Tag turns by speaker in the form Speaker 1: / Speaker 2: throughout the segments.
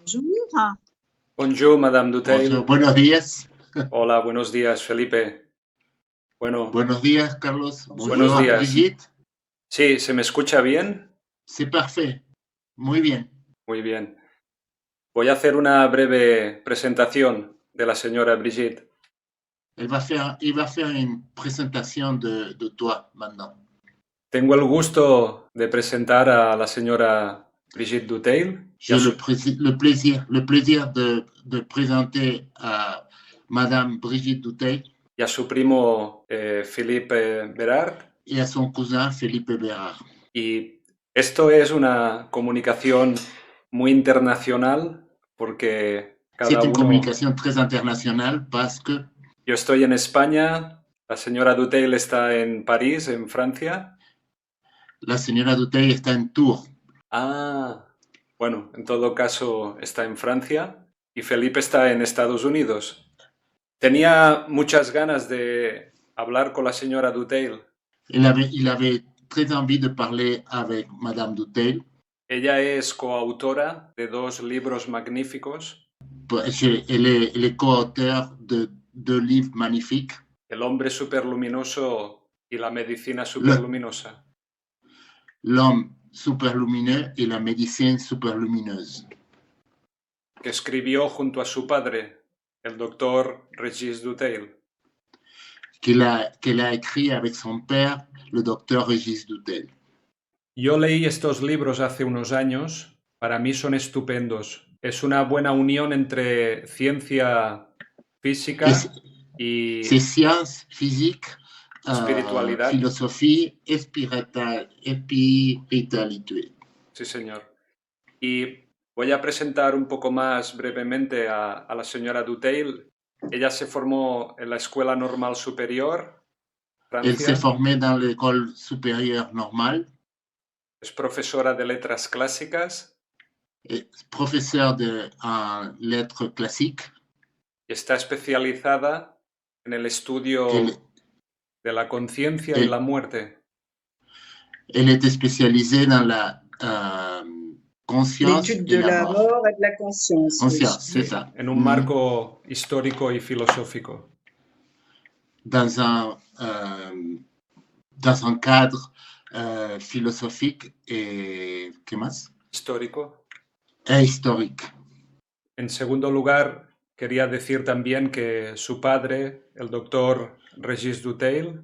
Speaker 1: Bonjour.
Speaker 2: Bonjour, Madame Duteil.
Speaker 3: Bonjour, buenos días.
Speaker 2: Hola, buenos días, Felipe. Bueno,
Speaker 3: Buenos días, Carlos.
Speaker 2: buenos
Speaker 3: Bonjour,
Speaker 2: días.
Speaker 3: Brigitte.
Speaker 2: Sí, ¿se me escucha bien?
Speaker 3: C'est parfait. Muy bien.
Speaker 2: Muy bien. Voy a hacer una breve presentación de la señora Brigitte.
Speaker 3: Il va faire une présentation de toi maintenant.
Speaker 2: Tengo el gusto de presentar a la señora Brigitte Duteil
Speaker 3: J'ai le plaisir de présenter à Madame Brigitte Duteil
Speaker 2: y a su primo Philippe Berard.
Speaker 3: et à son cousin Philippe Bérard.
Speaker 2: Y esto es una comunicación muy internacional porque
Speaker 3: C'est
Speaker 2: cada
Speaker 3: une
Speaker 2: uno...
Speaker 3: communication très internationale parce que
Speaker 2: Yo estoy en España, la señora Duteil está en París, en Francia.
Speaker 3: la señora Duteil está en Tours.
Speaker 2: Ah, bueno, en todo caso está en Francia y Felipe está en Estados Unidos. Tenía muchas ganas de hablar con la señora Duteil.
Speaker 3: Il avait très envie de parler avec Madame Duteil.
Speaker 2: Ella es coautora de 2 libros magníficos.
Speaker 3: Elle est co-auteur de 2 livres magnifiques.
Speaker 2: El hombre superluminoso y la medicina superluminosa.
Speaker 3: L'homme superlumineux et la médecine superlumineuse.
Speaker 2: Que escribió junto a su padre, el doctor Régis Duteil.
Speaker 3: Qu'elle a écrit avec son père, le docteur Régis Duteil.
Speaker 2: Yo leí estos libros hace unos años. Para mí son estupendos. Es una buena unión entre ciencia física y
Speaker 3: C'est science, physique,
Speaker 2: espiritualidad.
Speaker 3: Philosophie et spiritualité.
Speaker 2: Sí, señor. Y voy a presentar un poco más brevemente a la señora Duteil. Ella se formó en la Escuela Normal Superior, Francia.
Speaker 3: Elle s'est formée dans l'école supérieure normale.
Speaker 2: Es profesora de letras clásicas.
Speaker 3: Es profesor en lettres classiques.
Speaker 2: Y está especializada en el estudio de la conciencia y la muerte.
Speaker 3: Elle est spécialisée dans la conscience
Speaker 1: L'étude
Speaker 3: et
Speaker 1: de
Speaker 3: la
Speaker 1: la
Speaker 3: mort.
Speaker 1: mort et de la conscience.
Speaker 3: Conscience,
Speaker 1: Oui.
Speaker 3: c'est ça.
Speaker 2: En un marco histórico y filosófico.
Speaker 3: Dans un cadre philosophique et ¿qué más?
Speaker 2: Histórico.
Speaker 3: Et historique.
Speaker 2: En segundo lugar, quería decir también que su padre, el doctor Régis Duteil,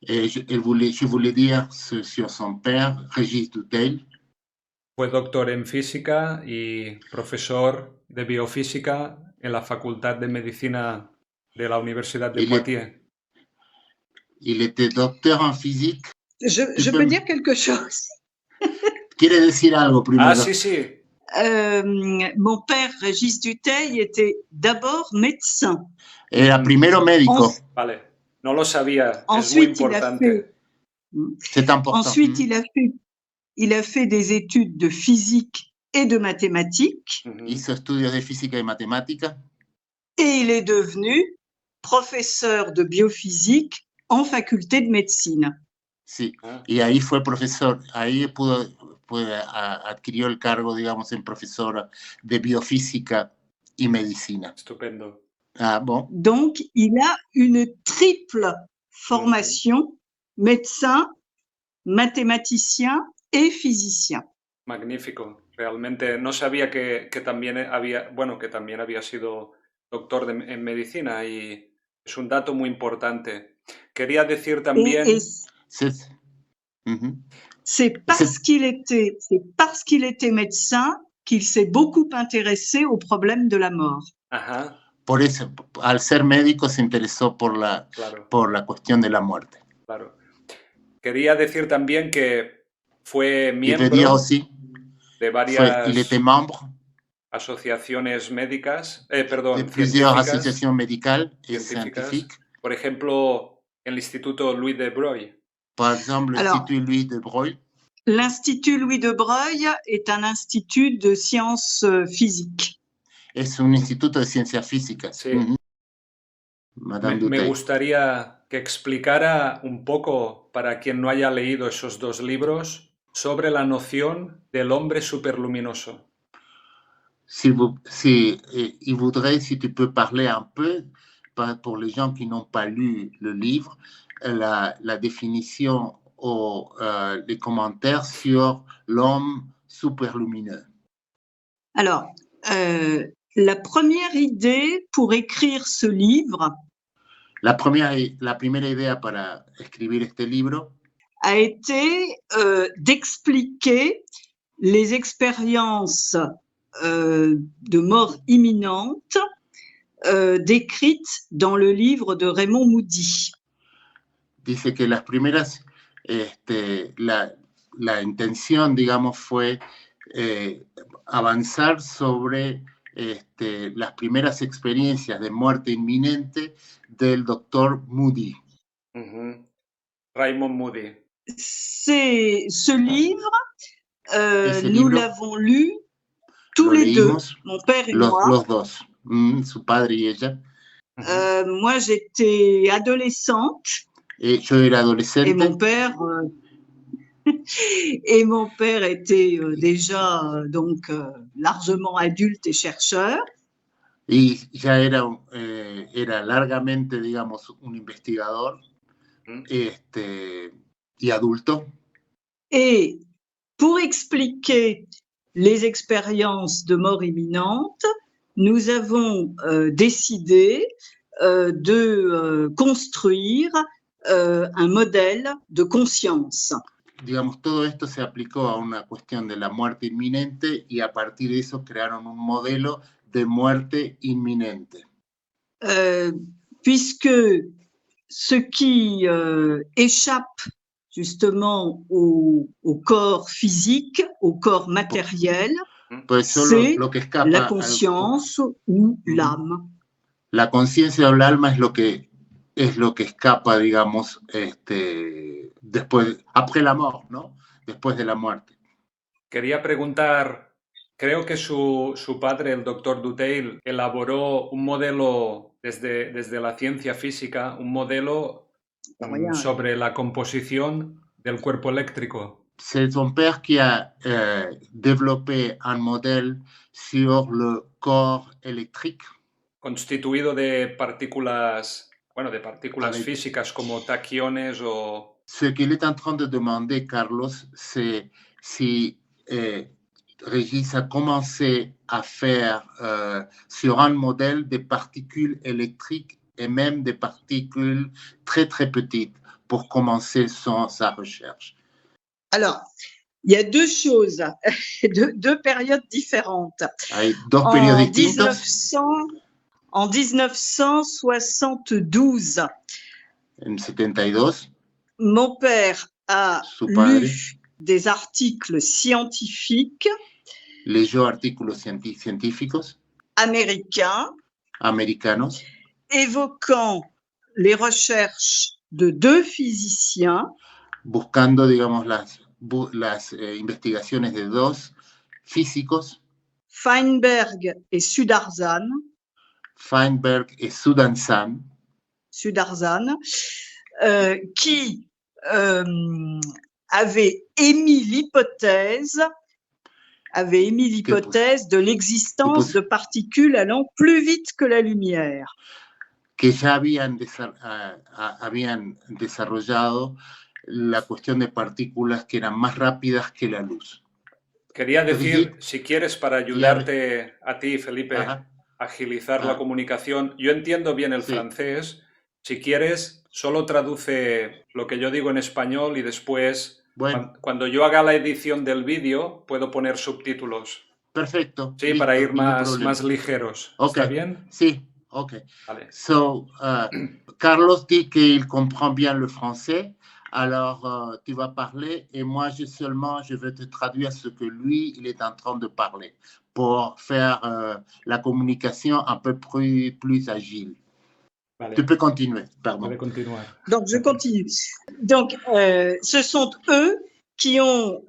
Speaker 3: Je voulais dire sur son père, Régis Duteil.
Speaker 2: fue doctor en física y profesor de biofísica en la Facultad de Medicina de la Universidad de Poitiers.
Speaker 3: Il était docteur en physique.
Speaker 1: Je peux dire quelque chose.
Speaker 3: ¿Quiere decir algo primero?
Speaker 2: Ah, sí, sí.
Speaker 1: Mon père, Régis Duteil, était d'abord médecin.
Speaker 3: Era primero médico.
Speaker 2: Vale, no lo sabía.
Speaker 1: Ensuite,
Speaker 2: es muy importante.
Speaker 3: C'est important.
Speaker 1: Ensuite, il a fait des études de physique et de mathématiques.
Speaker 3: Hizo estudios de física y matemática.
Speaker 1: Et il est devenu professeur de biophysique en faculté de médecine.
Speaker 3: Sí, y ahí fue profesor, ahí adquirió el cargo, digamos, en profesora de biofísica y medicina.
Speaker 2: Estupendo.
Speaker 3: Ah, bon.
Speaker 1: Donc, il a une triple formation, médecin, mathématicien et physicien.
Speaker 2: Magnífico. Realmente no sabía que también había sido doctor en medicina y es un dato muy importante. Quería decir también...
Speaker 1: C'est parce qu'il était médecin qu'il s'est beaucoup intéressé au problème de la mort.
Speaker 2: Ajá.
Speaker 3: Por eso, al ser médico, se interesó por la cuestión de la muerte.
Speaker 2: Claro. Quería decir también que fue miembro de varias asociaciones médicas,
Speaker 3: de plusieurs associations médicales et scientifiques.
Speaker 2: Por ejemplo, el Instituto Louis de Broglie.
Speaker 3: Par exemple, l'Institut Louis de Broglie.
Speaker 1: L'Institut Louis de Broglie est un institut de sciences physiques.
Speaker 3: Es un instituto de ciencias físicas.
Speaker 2: Sí. Me gustaría que explicara un poco, para quien no haya leído esos 2 libros, sobre la noción del hombre superluminoso.
Speaker 3: Il voudrait, si tu peux parler un peu, pour les gens qui n'ont pas lu le livre, la définition ou les commentaires sur l'homme superlumineux.
Speaker 1: Alors, la première idée pour écrire ce livre
Speaker 3: La primera idea para escribir este libro
Speaker 1: a été d'expliquer les expériences de mort imminente décrites dans le livre de Raymond Moody.
Speaker 3: Dice que las primeras, la intención, digamos, fue avanzar sobre las primeras experiencias de muerte inminente del doctor Moody.
Speaker 2: Raymond Moody.
Speaker 1: Ce livre, nous l'avons lu tous les deux, mon père et moi.
Speaker 3: Los dos, su padre y ella.
Speaker 1: Moi, j'étais adolescente.
Speaker 3: Yo era adolescente.
Speaker 1: Et mon père était déjà donc largement adulte et chercheur.
Speaker 3: Y ya era largamente, digamos, un investigador y adulto.
Speaker 1: Et pour expliquer les expériences de mort imminente, nous avons décidé de construire un modèle de conscience.
Speaker 3: Digamos, todo esto se aplicó a una cuestión de la muerte inminente y a partir de eso crearon un modelo de muerte inminente.
Speaker 1: Puisque ce qui échappe justement au corps physique, au corps matériel, c'est la conscience ou l'âme.
Speaker 3: La conciencia o el alma es lo que escapa, digamos, después, après la mort, ¿no? Después de la muerte.
Speaker 2: Quería preguntar, creo que su padre, el doctor Dutheil, elaboró un modelo desde la ciencia física, un modelo sobre la composición del cuerpo eléctrico.
Speaker 3: C'est son père qui a développé un modèle sur le corps électrique.
Speaker 2: Constituido de partículas físicas como taquiones o...
Speaker 3: Ce qu'il est en train de demander, Carlos, c'est si Régis a commencé à faire sur un modèle des particules électriques et même des particules très très petites pour commencer sa recherche.
Speaker 1: Alors, il y a deux choses, deux périodes différentes.
Speaker 3: Hay dos periodos distintos.
Speaker 1: En 1972,
Speaker 3: en 72,
Speaker 1: mon père a lu des articles scientifiques
Speaker 3: leyó artículos científicos americanos
Speaker 1: évoquant les recherches de deux physiciens
Speaker 3: buscando, digamos, las investigaciones de dos físicos,
Speaker 1: Feinberg et Sudarshan, qui avaient émis l'hypothèse de l'existence de particules allant plus vite que la lumière.
Speaker 3: Que ya habían desarrollado la cuestión de partículas que eran más rápidas que la luz.
Speaker 2: Quería decir, si quieres, para ayudarte a ti, Felipe, agilizar la comunicación. Yo entiendo bien el francés. Si quieres, solo traduce lo que yo digo en español y después, cuando yo haga la edición del vídeo, puedo poner subtítulos.
Speaker 3: Perfecto.
Speaker 2: Sí, para ir más ligeros.
Speaker 3: Okay.
Speaker 2: ¿Está bien?
Speaker 3: Sí, ok.
Speaker 2: Vale.
Speaker 3: So, Carlos dit qu'il comprend bien le français. Alors, tu vas parler et moi, je vais te traduire ce que lui, il est en train de parler pour faire la communication un peu plus agile.
Speaker 2: Vale.
Speaker 3: Tu peux continuer, pardon.
Speaker 1: Donc, je continue. Donc, ce sont eux qui ont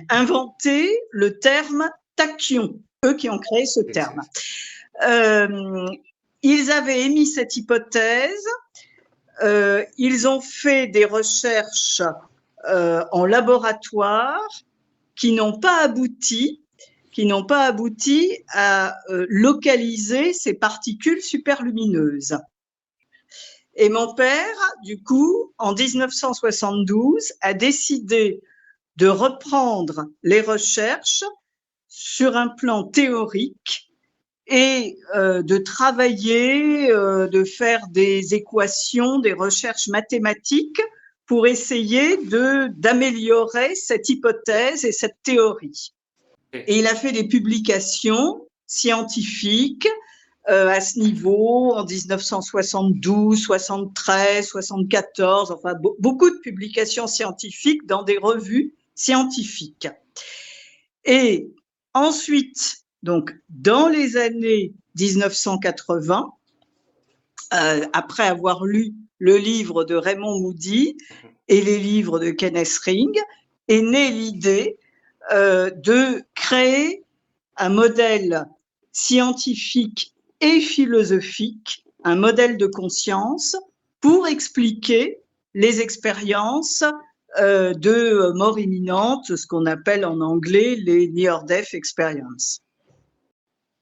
Speaker 1: inventé le terme tachyon, eux qui ont créé ce terme. Ils avaient émis cette hypothèse. Ils ont fait des recherches en laboratoire qui n'ont pas abouti, qui n'ont pas abouti à localiser ces particules superlumineuses. Et mon père, du coup, en 1972, a décidé de reprendre les recherches sur un plan théorique et de travailler, de faire des équations, des recherches mathématiques pour essayer d'améliorer cette hypothèse et cette théorie. Et il a fait des publications scientifiques à ce niveau en 1972, 73, 74, enfin beaucoup de publications scientifiques dans des revues scientifiques. Et ensuite, donc dans les années 1980, après avoir lu le livre de Raymond Moody et les livres de Kenneth Ring, est née l'idée de créer un modèle scientifique et philosophique, un modèle de conscience pour expliquer les expériences de mort imminente, ce qu'on appelle en anglais les near-death experiences.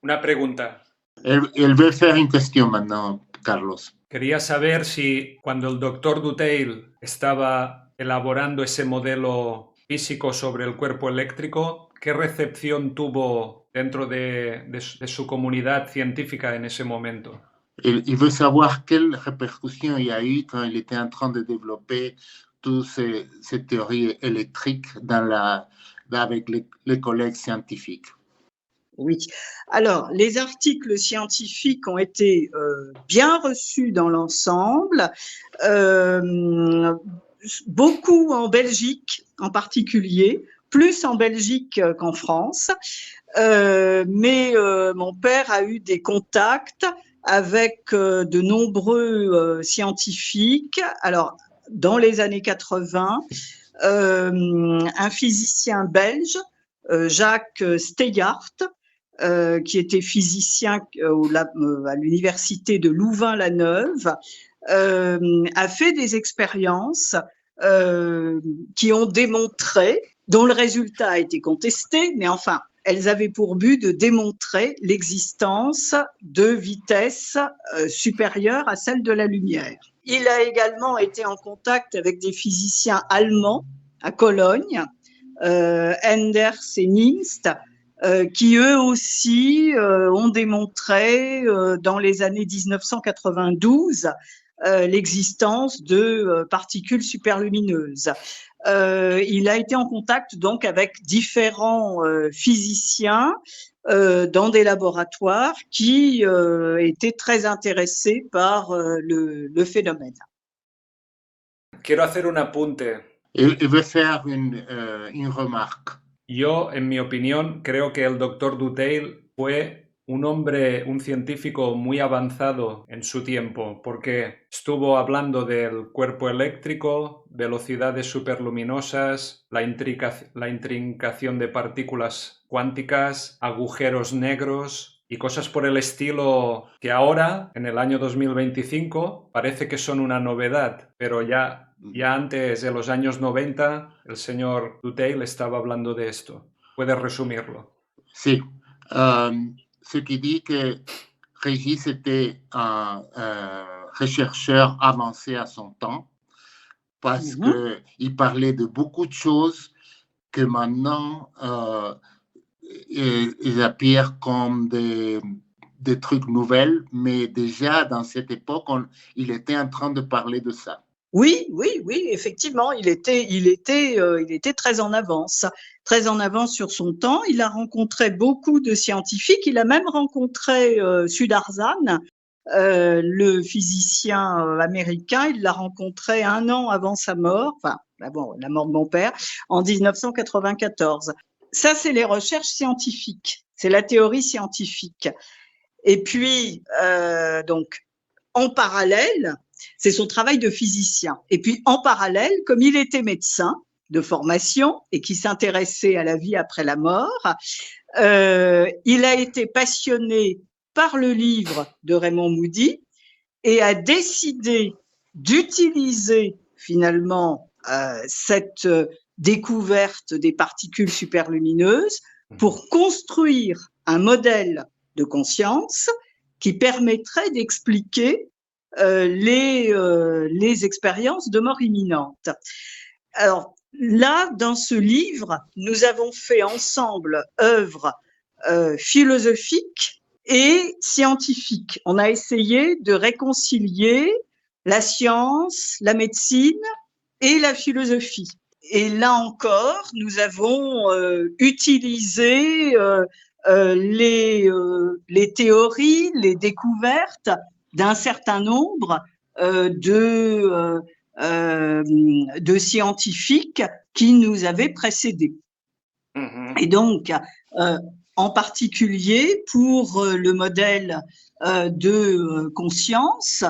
Speaker 2: Una pregunta.
Speaker 3: Elle veut faire une question maintenant, Carlos.
Speaker 2: Quería saber si cuando el doctor Dutheil estaba elaborando ese modelo físico sobre el cuerpo eléctrico, ¿qué recepción tuvo dentro de su comunidad científica en ese momento?
Speaker 3: Il veut savoir quelle répercussion il y a eu quand il était en train de développer toutes ces théories électriques avec les collègues scientifiques.
Speaker 1: Oui. Alors, les articles scientifiques ont été bien reçus dans l'ensemble, beaucoup en Belgique en particulier, plus en Belgique qu'en France, mais mon père a eu des contacts avec de nombreux scientifiques. Alors, dans les années 80, un physicien belge, Jacques Steyaert, qui était physicien à l'université de Louvain-la-Neuve, a fait des expériences qui ont démontré, dont le résultat a été contesté, mais enfin, elles avaient pour but de démontrer l'existence de vitesses supérieures à celle de la lumière. Il a également été en contact avec des physiciens allemands à Cologne, Enders et Ningst, qui eux aussi ont démontré dans les années 1992 l'existence de particules superlumineuses. Il a été en contact donc avec différents physiciens dans des laboratoires qui étaient très intéressés par le phénomène.
Speaker 2: Quiero hacer un apunte.
Speaker 3: Il veut faire une remarque.
Speaker 2: Yo, en mi opinión, creo que el doctor Dutheil fue un científico muy avanzado en su tiempo, porque estuvo hablando del cuerpo eléctrico, velocidades superluminosas, la intrincación de partículas cuánticas, agujeros negros y cosas por el estilo que ahora, en el año 2025, parece que son una novedad, pero ya antes de los años 90, el señor Dutheil estaba hablando de esto. ¿Puedes resumirlo?
Speaker 3: Sí. Ce qui dit que Régis était un rechercheur avancé à son temps parce qu'il parlait de beaucoup de choses que maintenant ils appeurent comme des trucs nouvelles, mais déjà dans cette époque, il était en train de parler de ça.
Speaker 1: Oui, effectivement, il était très en avance sur son temps. Il a rencontré beaucoup de scientifiques. Il a même rencontré Sudarshan, le physicien américain. Il l'a rencontré 1 an avant sa mort, enfin, la mort de mon père, en 1994. Ça, c'est les recherches scientifiques, c'est la théorie scientifique. Et puis, donc, en parallèle, c'est son travail de physicien. Et puis, en parallèle, comme il était médecin de formation et qui s'intéressait à la vie après la mort, il a été passionné par le livre de Raymond Moody et a décidé d'utiliser finalement cette découverte des particules superlumineuses pour construire un modèle de conscience qui permettrait d'expliquer les expériences de mort imminente. Alors là, dans ce livre, nous avons fait ensemble œuvre philosophique et scientifique. On a essayé de réconcilier la science, la médecine et la philosophie. Et là encore, nous avons utilisé les théories, les découvertes d'un certain nombre de scientifiques qui nous avaient précédés. Et donc, en particulier pour le modèle de conscience,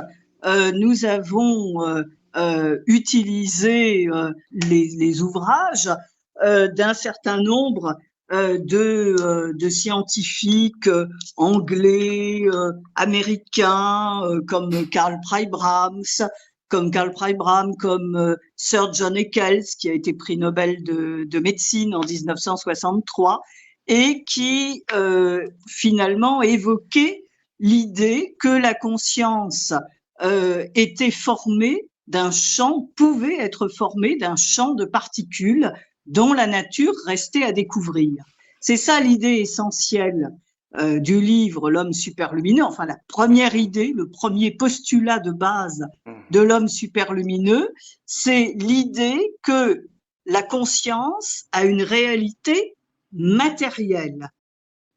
Speaker 1: nous avons utilisé les ouvrages d'un certain nombre de scientifiques anglais, américains, comme Karl Pribram, comme Sir John Eccles, qui a été prix Nobel de médecine en 1963, et qui finalement évoquait l'idée que la conscience était formée d'un champ, pouvait être formée d'un champ de particules dont la nature restait à découvrir. C'est ça l'idée essentielle du livre L'homme superlumineux, enfin la première idée, le premier postulat de base de l'homme superlumineux, c'est l'idée que la conscience a une réalité matérielle,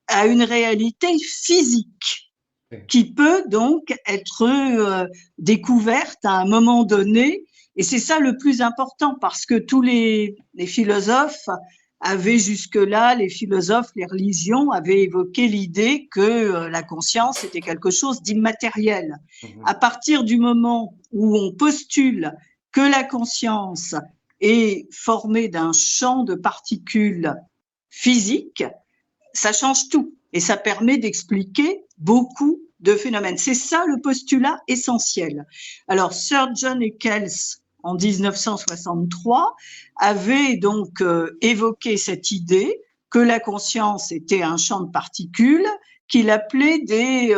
Speaker 1: a une réalité physique, qui peut donc être découverte à un moment donné. Et c'est ça le plus important, parce que tous les philosophes avaient jusque-là, les philosophes, les religions avaient évoqué l'idée que la conscience était quelque chose d'immatériel. À partir du moment où on postule que la conscience est formée d'un champ de particules physiques, ça change tout et ça permet d'expliquer beaucoup de phénomènes. C'est ça le postulat essentiel. Alors, Sir John Eccles, en 1963, avait donc évoqué cette idée que la conscience était un champ de particules qu'il appelait des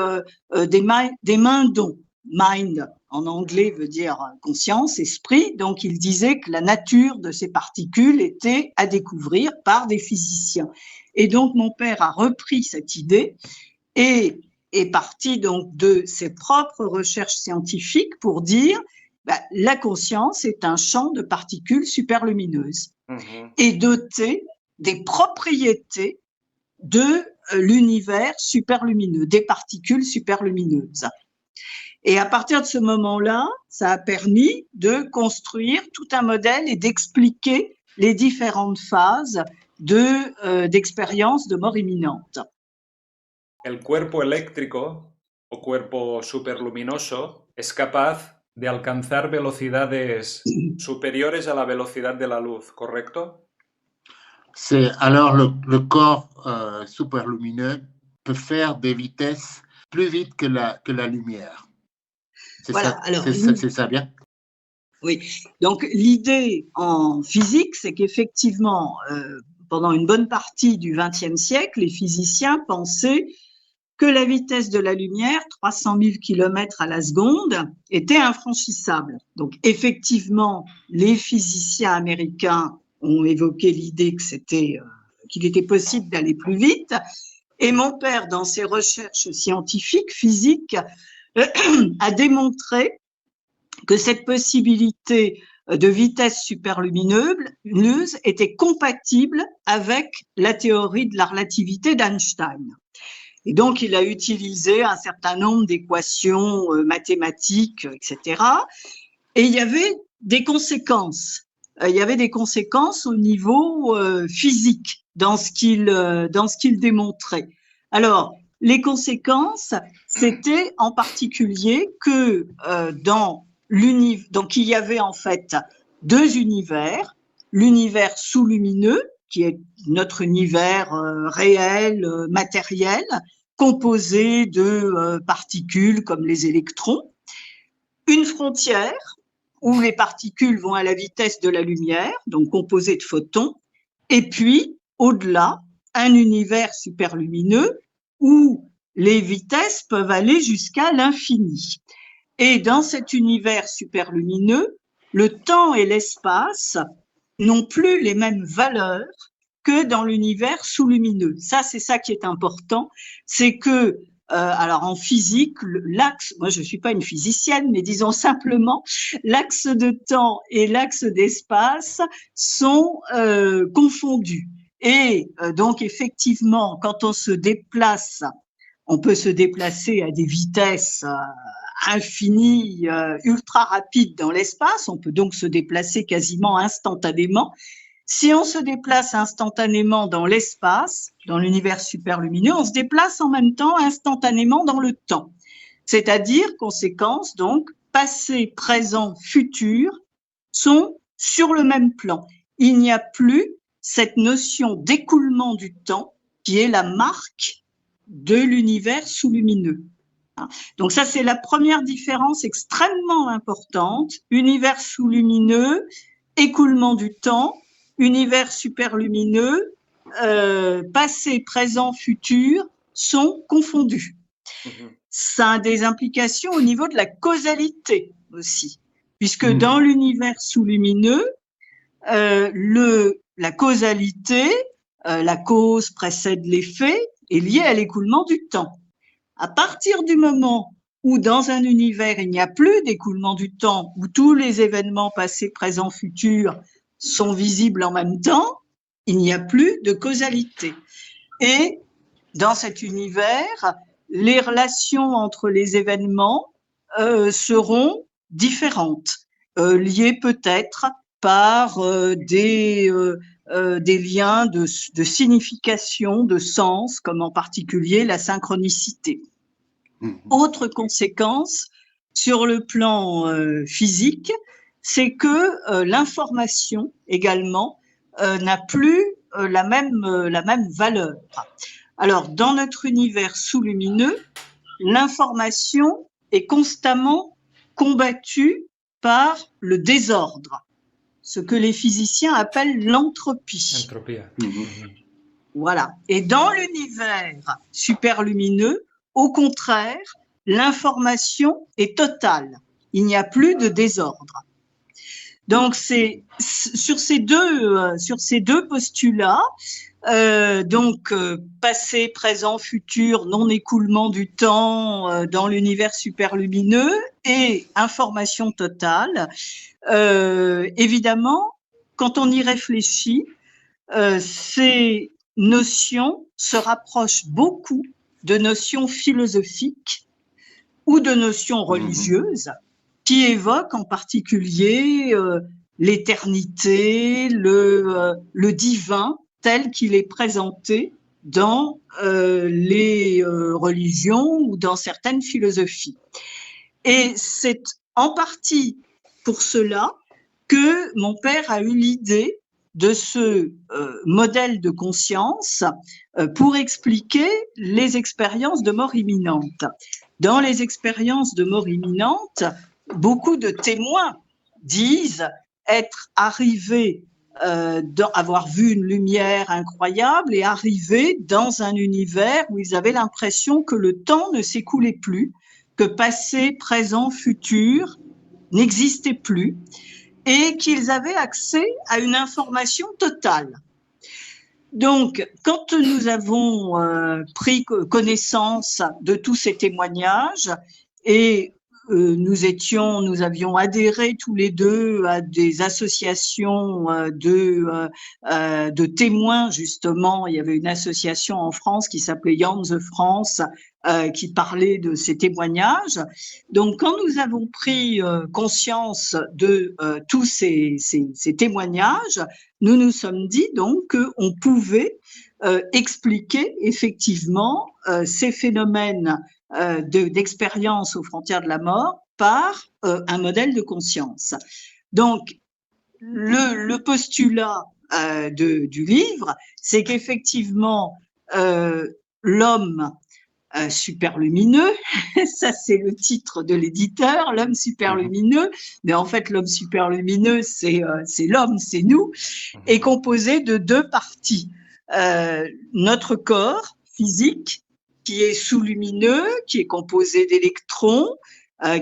Speaker 1: mind-dons. Mind, en anglais, veut dire conscience, esprit. Donc, il disait que la nature de ces particules était à découvrir par des physiciens. Et donc, mon père a repris cette idée et est parti donc de ses propres recherches scientifiques pour dire la conscience est un champ de particules superlumineuses et doté des propriétés de l'univers superlumineux, des particules superlumineuses. Et à partir de ce moment-là, ça a permis de construire tout un modèle et d'expliquer les différentes phases d'expérience de mort imminente.
Speaker 2: El cuerpo eléctrico o cuerpo superluminoso es capaz de alcanzar velocidades superiores a la velocidad de la luz, ¿correcto?
Speaker 3: Alors le corps superlumineux peut faire des vitesses plus vite que la lumière. C'est ça bien?
Speaker 1: Oui, donc l'idée en physique, c'est qu'effectivement, pendant une bonne partie du XXe siècle, les physiciens pensaient que la vitesse de la lumière, 300 000 km à la seconde, était infranchissable. Donc effectivement, les physiciens américains ont évoqué l'idée qu'il était possible d'aller plus vite. Et mon père, dans ses recherches scientifiques, physiques, a démontré que cette possibilité de vitesse superlumineuse était compatible avec la théorie de la relativité d'Einstein. Et donc, il a utilisé un certain nombre d'équations mathématiques, etc. Et il y avait des conséquences. Il y avait des conséquences au niveau physique dans ce qu'il démontrait. Alors, les conséquences, c'était en particulier que donc il y avait en fait deux univers, l'univers sous-lumineux, qui est notre univers réel, matériel, composé de particules comme les électrons, une frontière où les particules vont à la vitesse de la lumière, donc composées de photons, et puis, au-delà, un univers superlumineux où les vitesses peuvent aller jusqu'à l'infini. Et dans cet univers superlumineux, le temps et l'espace n'ont plus les mêmes valeurs que dans l'univers sous-lumineux. Ça, c'est ça qui est important, c'est que alors en physique, l'axe, moi je suis pas une physicienne, mais disons simplement, l'axe de temps et l'axe d'espace sont confondus. Et donc effectivement, quand on se déplace, on peut se déplacer à des vitesses infinies, ultra rapides dans l'espace, on peut donc se déplacer quasiment instantanément. Si on se déplace instantanément dans l'espace, dans l'univers superlumineux, on se déplace en même temps instantanément dans le temps. C'est-à-dire, conséquence, donc, passé, présent, futur sont sur le même plan. Il n'y a plus cette notion d'écoulement du temps qui est la marque de l'univers sous-lumineux. Donc ça, c'est la première différence extrêmement importante. Univers sous-lumineux, écoulement du temps. Univers superlumineux, passé, présent, futur sont confondus. Ça a des implications au niveau de la causalité aussi, puisque dans l'univers sous-lumineux, la causalité, la cause précède l'effet, est liée à l'écoulement du temps. À partir du moment où dans un univers, il n'y a plus d'écoulement du temps, où tous les événements passés, présents, futurs sont visibles en même temps, il n'y a plus de causalité. Et dans cet univers, les relations entre les événements seront différentes, liées peut-être par des liens de signification, de sens, comme en particulier la synchronicité. Autre conséquence, sur le plan physique, c'est que l'information également n'a plus la même valeur. Alors, dans notre univers sous-lumineux, l'information est constamment combattue par le désordre, ce que les physiciens appellent l'entropie. Voilà. Et dans l'univers superlumineux, au contraire, l'information est totale. Il n'y a plus de désordre. Donc, c'est sur ces deux postulats, passé, présent, futur, non-écoulement du temps dans l'univers superlumineux et information totale, évidemment, quand on y réfléchit, ces notions se rapprochent beaucoup de notions philosophiques ou de notions religieuses qui évoquent en particulier l'éternité, le divin tel qu'il est présenté dans les religions ou dans certaines philosophies. Et c'est en partie pour cela que mon père a eu l'idée de ce modèle de conscience pour expliquer les expériences de mort imminente. Dans les expériences de mort imminente, beaucoup de témoins disent être arrivés, avoir vu une lumière incroyable et arrivés dans un univers où ils avaient l'impression que le temps ne s'écoulait plus, que passé, présent, futur n'existait plus et qu'ils avaient accès à une information totale. Donc, quand nous avons pris connaissance de tous ces témoignages et nous avions adhéré tous les deux à des associations de témoins, justement. Il y avait une association en France qui s'appelait Young the France, qui parlait de ces témoignages. Donc, quand nous avons pris conscience de tous ces témoignages, nous nous sommes dit donc qu'on pouvait expliquer effectivement ces phénomènes d'expérience aux frontières de la mort par un modèle de conscience. Donc, le postulat du livre, c'est qu'effectivement, l'homme superlumineux, ça c'est le titre de l'éditeur, l'homme superlumineux, mais en fait l'homme superlumineux c'est l'homme, c'est nous, est composé de deux parties. notre corps physique qui est sous-lumineux, qui est composé d'électrons,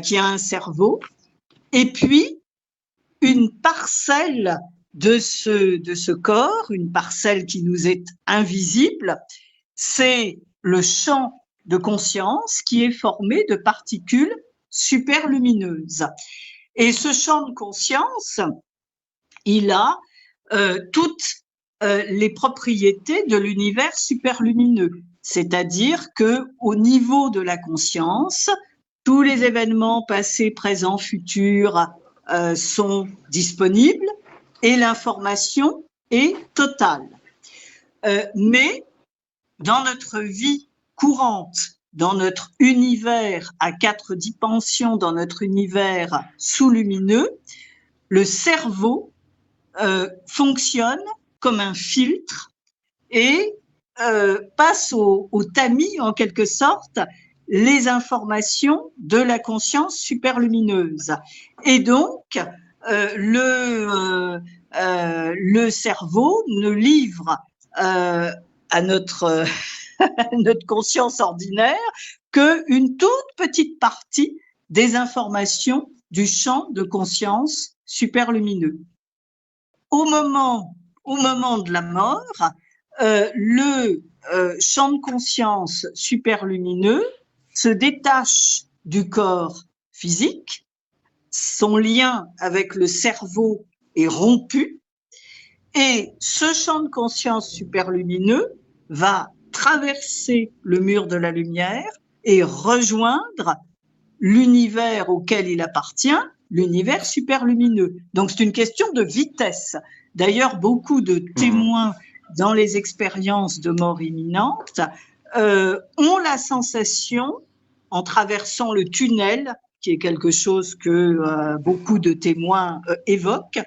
Speaker 1: qui a un cerveau, et puis une parcelle de ce corps, une parcelle qui nous est invisible, c'est le champ de conscience qui est formé de particules superlumineuses. Et ce champ de conscience, il a toutes les propriétés de l'univers superlumineux, c'est-à-dire que au niveau de la conscience, tous les événements passés, présents, futurs sont disponibles et l'information est totale. Mais dans notre vie courante, dans notre univers à 4 dimensions, dans notre univers sous-lumineux, le cerveau fonctionne comme un filtre et passe au tamis, en quelque sorte, les informations de la conscience superlumineuse. Et donc, le cerveau ne livre à notre conscience ordinaire qu'une toute petite partie des informations du champ de conscience superlumineux. Au moment de la mort, le champ de conscience superlumineux se détache du corps physique, son lien avec le cerveau est rompu, et ce champ de conscience superlumineux va traverser le mur de la lumière et rejoindre l'univers auquel il appartient, l'univers superlumineux. Donc c'est une question de vitesse. D'ailleurs, beaucoup de témoins dans les expériences de mort imminente ont la sensation, en traversant le tunnel, qui est quelque chose que beaucoup de témoins évoquent,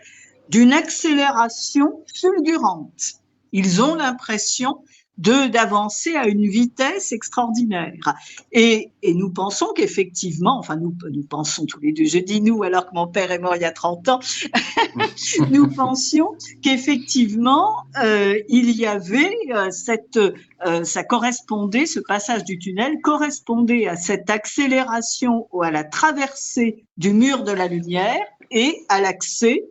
Speaker 1: d'une accélération fulgurante. Ils ont l'impression d'avancer à une vitesse extraordinaire. Et nous pensons qu'effectivement, enfin nous pensons tous les deux, je dis nous alors que mon père est mort il y a 30 ans, nous pensions qu'effectivement il y avait ça correspondait, ce passage du tunnel correspondait à cette accélération ou à la traversée du mur de la lumière et à l'accès.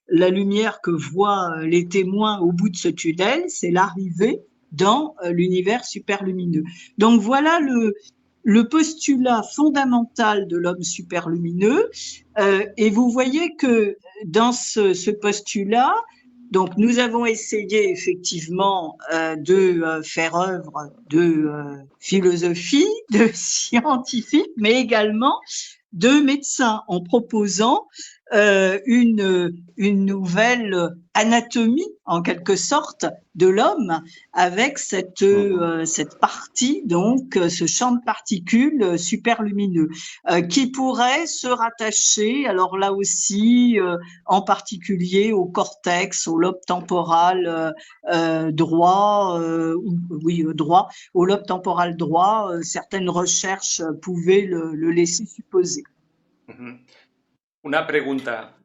Speaker 1: La lumière que voient les témoins au bout de ce tunnel, c'est l'arrivée dans l'univers superlumineux. Donc voilà le postulat fondamental de l'homme superlumineux. Et vous voyez que dans ce postulat, donc nous avons essayé effectivement de faire œuvre de philosophie, de scientifique, mais également de médecins en proposant une nouvelle anatomie en quelque sorte de l'homme avec cette partie, donc ce champ de particules superlumineux qui pourrait se rattacher, alors là aussi en particulier au cortex, au lobe temporal droit, droit, au lobe temporal droit. Certaines recherches pouvaient le laisser supposer.
Speaker 2: Una pregunta.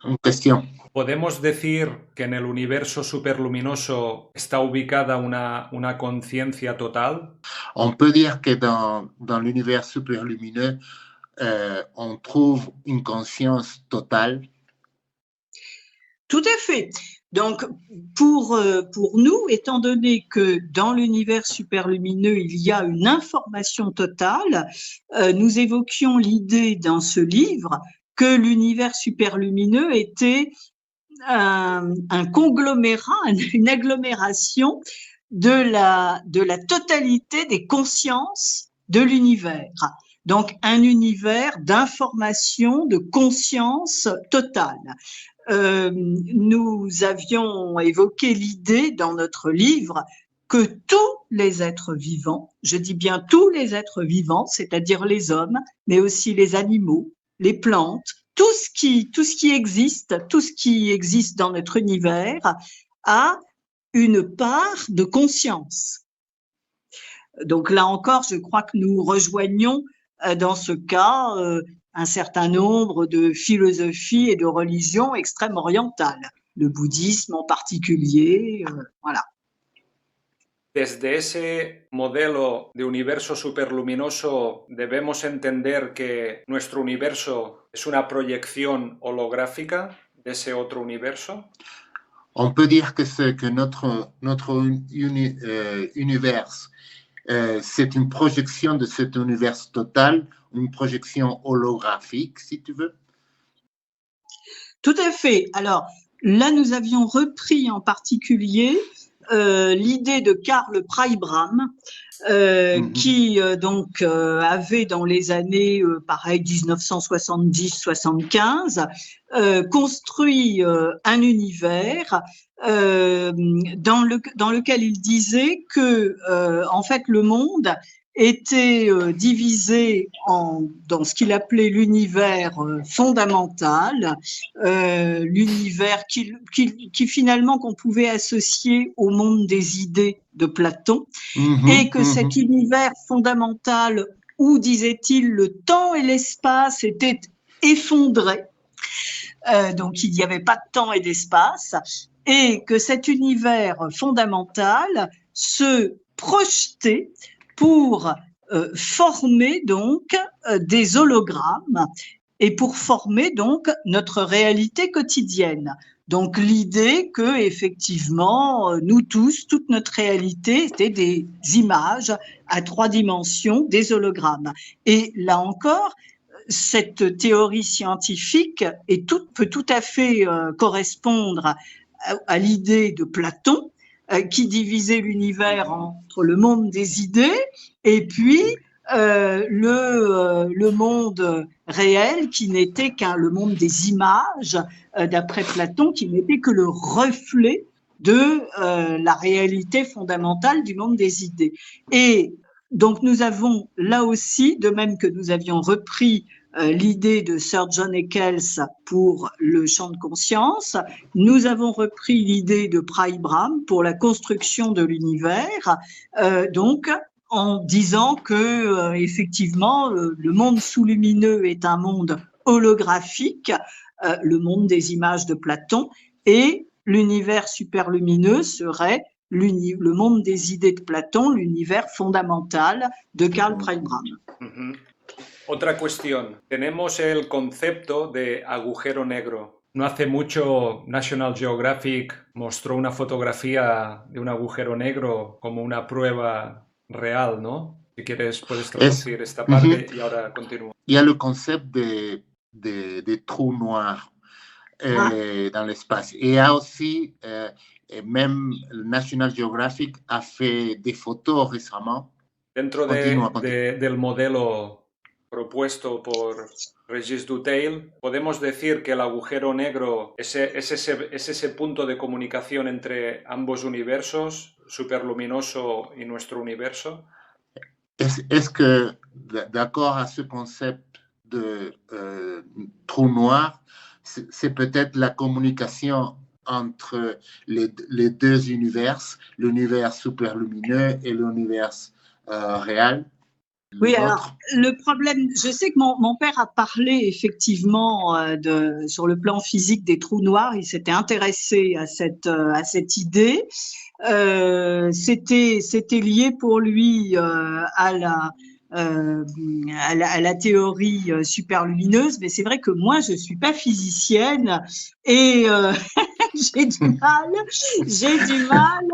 Speaker 3: Una cuestión.
Speaker 2: ¿Podemos decir que en el universo superluminoso está ubicada una conciencia total?
Speaker 3: On peut dire que dans l'univers superlumineux, on trouve une conscience totale.
Speaker 1: Tout à fait. Donc, pour nous, étant donné que dans l'univers superlumineux, il y a une information totale, nous évoquions l'idée dans ce livre que l'univers superlumineux était un conglomérat, une agglomération de la totalité des consciences de l'univers. Donc, un univers d'information, de conscience totale. Nous avions évoqué l'idée dans notre livre que tous les êtres vivants, je dis bien tous les êtres vivants, c'est-à-dire les hommes, mais aussi les animaux, les plantes, tout ce qui existe dans notre univers a une part de conscience. Donc là encore, je crois que nous rejoignons dans ce cas un certain nombre de philosophies et de religions extrême orientales, le bouddhisme en particulier, voilà.
Speaker 2: Desde ese modelo de universo superluminoso debemos entender que nuestro universo es una proyección holográfica de ese otro universo.
Speaker 3: On peut dire que notre univers, c'est une projection de cet univers total, une projection holographique, si tu veux.
Speaker 1: Tout à fait. Alors, là, nous avions repris en particulier l'idée de Karl Pribram, qui donc avait dans les années pareil 1970-75 construit un univers dans lequel il disait que en fait le monde était divisé dans ce qu'il appelait l'univers fondamental, l'univers qui finalement qu'on pouvait associer au monde des idées de Platon, et que cet univers fondamental où, disait-il, le temps et l'espace étaient effondrés, donc il n'y avait pas de temps et d'espace, et que cet univers fondamental se projetait pour former donc des hologrammes et pour former donc notre réalité quotidienne. Donc l'idée que effectivement nous tous, toute notre réalité était des images à 3 dimensions, des hologrammes. Et là encore, cette théorie scientifique peut tout à fait correspondre à l'idée de Platon, qui divisait l'univers entre le monde des idées et puis le monde réel qui n'était le monde des images, d'après Platon, qui n'était que le reflet de la réalité fondamentale du monde des idées. Et donc nous avons là aussi, de même que nous avions repris l'idée de Sir John Eccles pour le champ de conscience, nous avons repris l'idée de Pribram pour la construction de l'univers, donc en disant que effectivement le monde sous-lumineux est un monde holographique, le monde des images de Platon, et l'univers superlumineux serait le monde des idées de Platon, l'univers fondamental de Karl Pribram.
Speaker 2: Otra cuestión. Tenemos el concepto de agujero negro. No hace mucho National Geographic mostró una fotografía de un agujero negro como una prueba real, ¿no? Si quieres puedes traducir esta parte y ahora continúo.
Speaker 3: Il y a le concept de trous noirs dans l'espace. Et il y a aussi, même National Geographic a fait des photos récemment.
Speaker 2: Dentro del modelo propuesto por Régis Dutheil, podemos decir que el agujero negro es ese punto de comunicación entre ambos universos, superluminoso y nuestro universo.
Speaker 3: Est-ce que, d'accord à ce concept de trou noir, c'est peut-être la communication entre les deux univers, l'univers superlumineux et l'univers réel?
Speaker 1: Oui, alors le problème, je sais que mon père a parlé effectivement sur le plan physique des trous noirs, il s'était intéressé à cette idée. C'était lié pour lui à la théorie superlumineuse, mais c'est vrai que moi je suis pas physicienne et j'ai du mal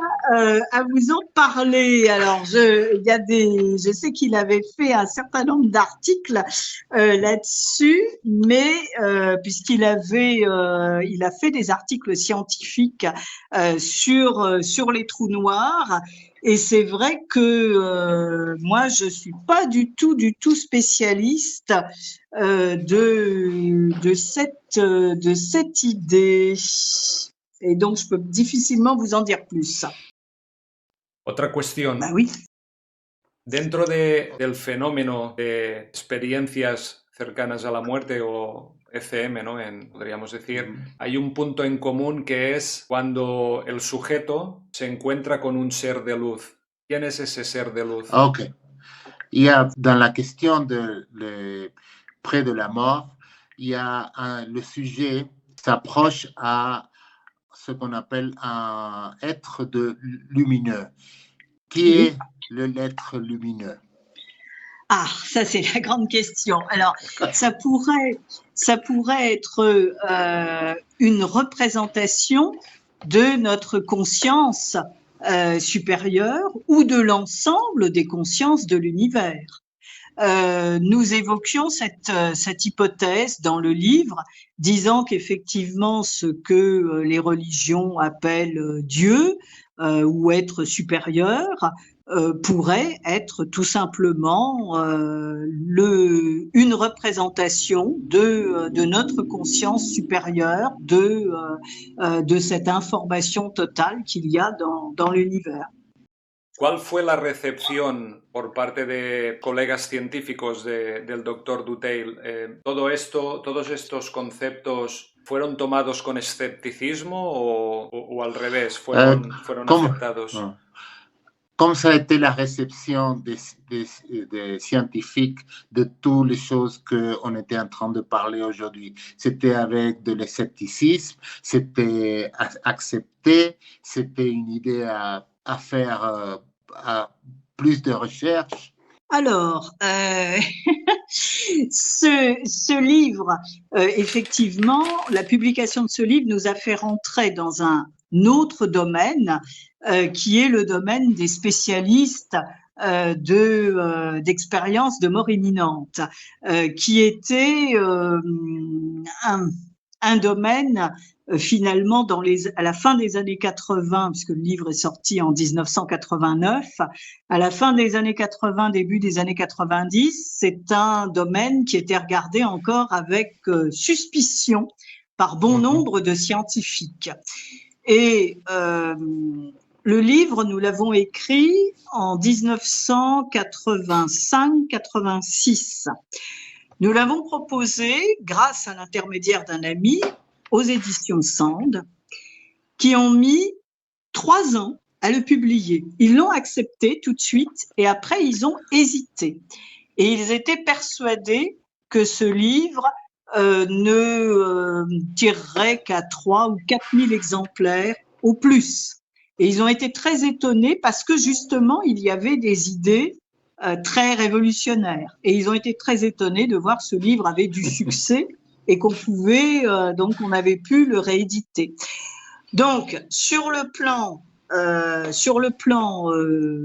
Speaker 1: à vous en parler. Alors je sais qu'il avait fait un certain nombre d'articles là-dessus, mais puisqu'il a fait des articles scientifiques sur les trous noirs. Et c'est vrai que moi, je suis pas du tout spécialiste de cette idée. Et donc, je peux difficilement vous en dire plus.
Speaker 2: Otra cuestión.
Speaker 1: Bah oui.
Speaker 2: Dentro del fenómeno de experiencias cercanas a la muerte o ECM, ¿no? Podríamos decir, hay un punto en común que es cuando el sujeto se encuentra con un ser de luz. ¿Quién es ese ser de luz?
Speaker 3: Ok. Il y a, dans la question près de la mort, il y a le sujet s'approche à ce qu'on appelle un être lumineux. Qui est l'être lumineux?
Speaker 1: Ah, ça c'est la grande question. Alors, ça pourrait être une représentation de notre conscience supérieure ou de l'ensemble des consciences de l'univers. Nous évoquions cette hypothèse dans le livre, disant qu'effectivement ce que les religions appellent Dieu ou être supérieur pourrait être tout simplement une représentation de notre conscience supérieure, de cette information totale qu'il y a dans l'univers.
Speaker 2: ¿Cuál fue la recepción por parte de colegas científicos del Dr. Dutheil? ¿Todos estos conceptos fueron tomados con escepticismo o al revés, fueron aceptados?
Speaker 3: Comme ça a été la réception des scientifiques de toutes les choses qu'on était en train de parler aujourd'hui. C'était avec de l'escepticisme, c'était accepté, c'était une idée à faire plus de recherche.
Speaker 1: Alors, ce livre, effectivement, la publication de ce livre nous a fait rentrer dans un autre domaine qui est le domaine des spécialistes d'expériences de mort imminente, qui était un domaine finalement à la fin des années 80, puisque le livre est sorti en 1989, à la fin des années 80, début des années 90, c'est un domaine qui était regardé encore avec suspicion par bon nombre de scientifiques. Et le livre, nous l'avons écrit en 1985-86. Nous l'avons proposé grâce à l'intermédiaire d'un ami aux éditions Sand, qui ont mis 3 ans à le publier. Ils l'ont accepté tout de suite et après ils ont hésité. Et ils étaient persuadés que ce livre ne tirerait qu'à 3 ou 4 000 exemplaires au plus. Et ils ont été très étonnés parce que justement, il y avait des idées très révolutionnaires. Et ils ont été très étonnés de voir que ce livre avait du succès et qu'on pouvait, donc on avait pu le rééditer. Donc, sur le plan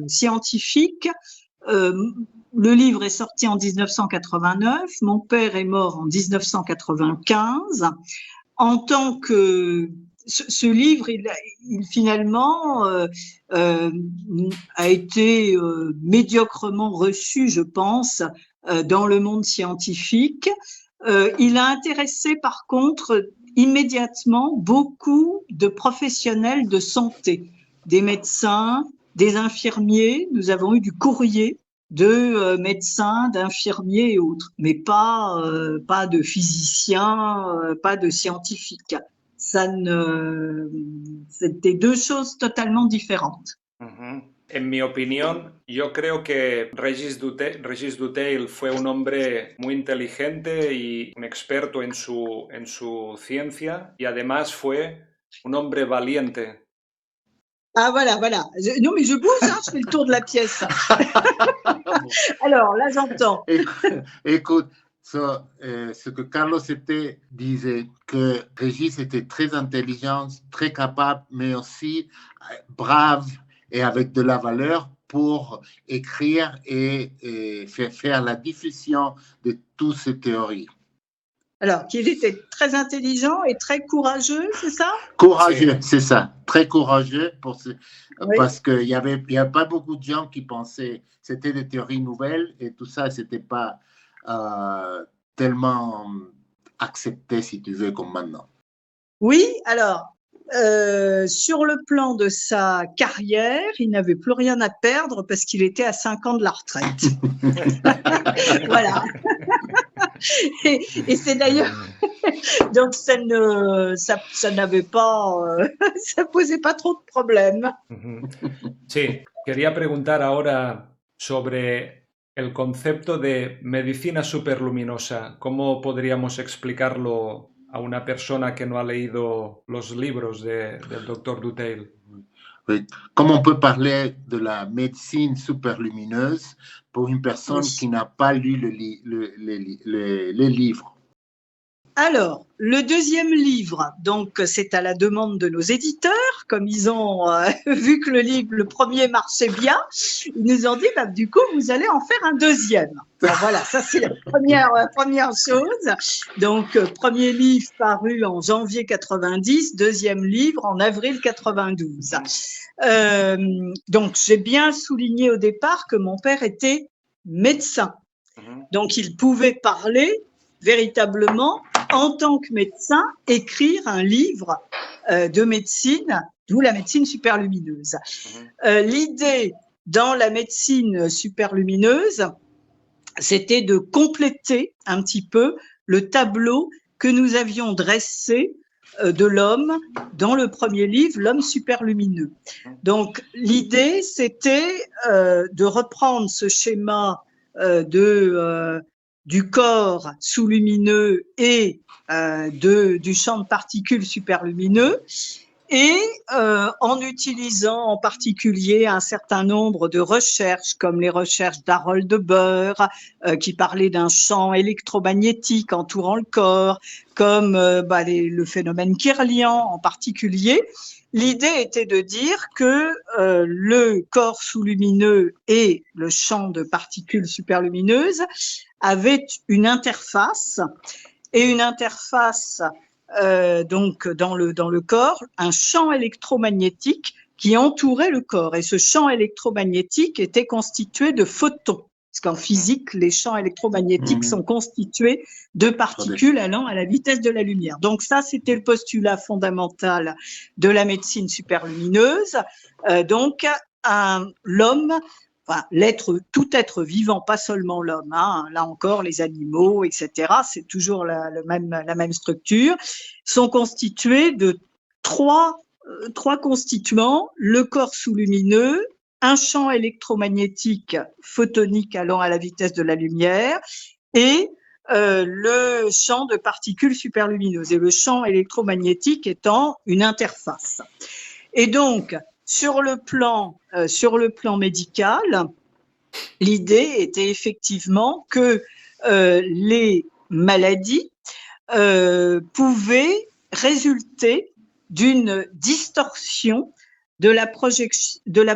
Speaker 1: scientifique, le livre est sorti en 1989, mon père est mort en 1995. En tant que ce livre, il finalement a été médiocrement reçu, je pense, dans le monde scientifique. Il a intéressé par contre immédiatement beaucoup de professionnels de santé, des médecins, des infirmiers. Nous avons eu du courrier de médecins, d'infirmiers et autres, mais pas de physiciens, pas de scientifiques. C'était 2 choses totalement différentes.
Speaker 2: En mi opinión, yo creo que Régis Dutheil fue un hombre muy inteligente y un experto en su ciencia y además fue un hombre valiente.
Speaker 1: Ah voilà. Non mais je bouge, hein, je fais le tour de la pièce. Alors là j'entends.
Speaker 3: Écoute, ce que Carlos disait, que Régis était très intelligent, très capable, mais aussi brave et avec de la valeur pour écrire et faire la diffusion de toutes ces théories.
Speaker 1: Alors, qu'il était très intelligent et très courageux, c'est ça?
Speaker 3: Courageux, c'est ça. Très courageux parce qu'il n'y avait pas beaucoup de gens qui pensaient c'était des théories nouvelles et tout ça, c'était pas tellement accepté, si tu veux, comme maintenant.
Speaker 1: Oui, alors, sur le plan de sa carrière, il n'avait plus rien à perdre parce qu'il était à 5 ans de la retraite. Voilà. Et c'est d'ailleurs, donc ça n'avait pas, ça posait pas trop de problèmes.
Speaker 2: Sí, quería preguntar ahora sobre el concepto de medicina superluminosa. ¿Cómo podríamos explicarlo a una persona que no ha leído los libros del Dr. Dutheil?
Speaker 3: Oui. Comme on peut parler de la médecine superlumineuse pour une personne qui n'a pas lu les livres?
Speaker 1: Alors, le deuxième livre, donc c'est à la demande de nos éditeurs, comme ils ont vu que le premier marchait bien, ils nous ont dit, bah, du coup, vous allez en faire un deuxième. Bon, voilà, ça c'est la première chose. Donc, premier livre paru en janvier 90, deuxième livre en avril 92. Donc, j'ai bien souligné au départ que mon père était médecin. Donc, il pouvait parler véritablement en tant que médecin, écrire un livre de médecine, d'où la médecine superlumineuse. L'idée dans la médecine superlumineuse, c'était de compléter un petit peu le tableau que nous avions dressé de l'homme dans le premier livre, L'homme superlumineux. Donc, l'idée, c'était de reprendre ce schéma du corps sous-lumineux et du champ de particules superlumineux, et en utilisant en particulier un certain nombre de recherches, comme les recherches d'Harold de Bohr, qui parlait d'un champ électromagnétique entourant le corps, comme le phénomène kirlian en particulier. L'idée était de dire que le corps sous-lumineux et le champ de particules superlumineuses avaient une interface, et une interface donc dans le corps, un champ électromagnétique qui entourait le corps. Et ce champ électromagnétique était constitué de photons. Parce qu'en physique, les champs électromagnétiques sont constitués de particules allant à la vitesse de la lumière. Donc ça, c'était le postulat fondamental de la médecine superlumineuse. Donc, l'homme, enfin, tout être vivant, pas seulement l'homme, hein, là encore les animaux, etc., c'est toujours la même structure, sont constitués de trois constituants: le corps sous-lumineux, un champ électromagnétique photonique allant à la vitesse de la lumière, et le champ de particules superlumineuses, et le champ électromagnétique étant une interface. Et donc, sur le plan médical, l'idée était effectivement que les maladies pouvaient résulter d'une distorsion de la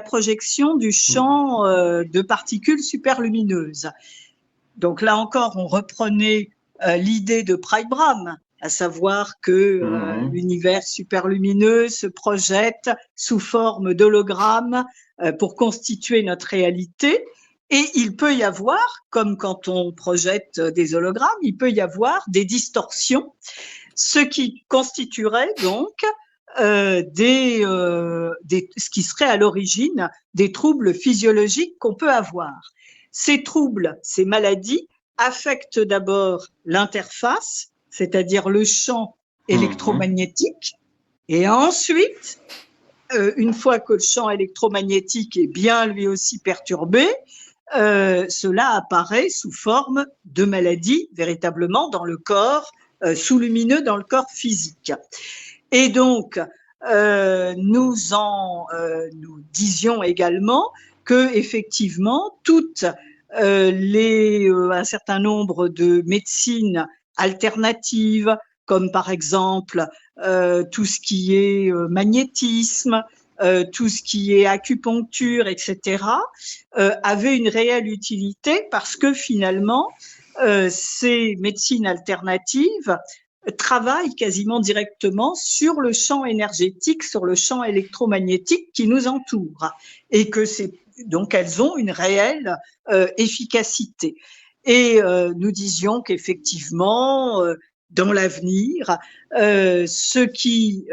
Speaker 1: projection du champ de particules superlumineuses. Donc là encore, on reprenait l'idée de Prybraham, à savoir que l'univers superlumineux se projette sous forme d'hologrammes pour constituer notre réalité. Et il peut y avoir, comme quand on projette des hologrammes, il peut y avoir des distorsions, ce qui constituerait donc ce qui serait à l'origine des troubles physiologiques qu'on peut avoir. Ces troubles, ces maladies affectent d'abord l'interface, c'est-à-dire le champ électromagnétique, et ensuite, une fois que le champ électromagnétique est bien lui aussi perturbé, cela apparaît sous forme de maladie véritablement dans le corps sous-lumineux, dans le corps physique. Et donc, nous disions également que effectivement un certain nombre de médecines alternatives, comme par exemple tout ce qui est magnétisme, tout ce qui est acupuncture, etc., avaient une réelle utilité, parce que finalement, ces médecines alternatives travaillent quasiment directement sur le champ énergétique, sur le champ électromagnétique qui nous entoure, et que donc elles ont une réelle efficacité. Et nous disions qu'effectivement, dans l'avenir, ce qui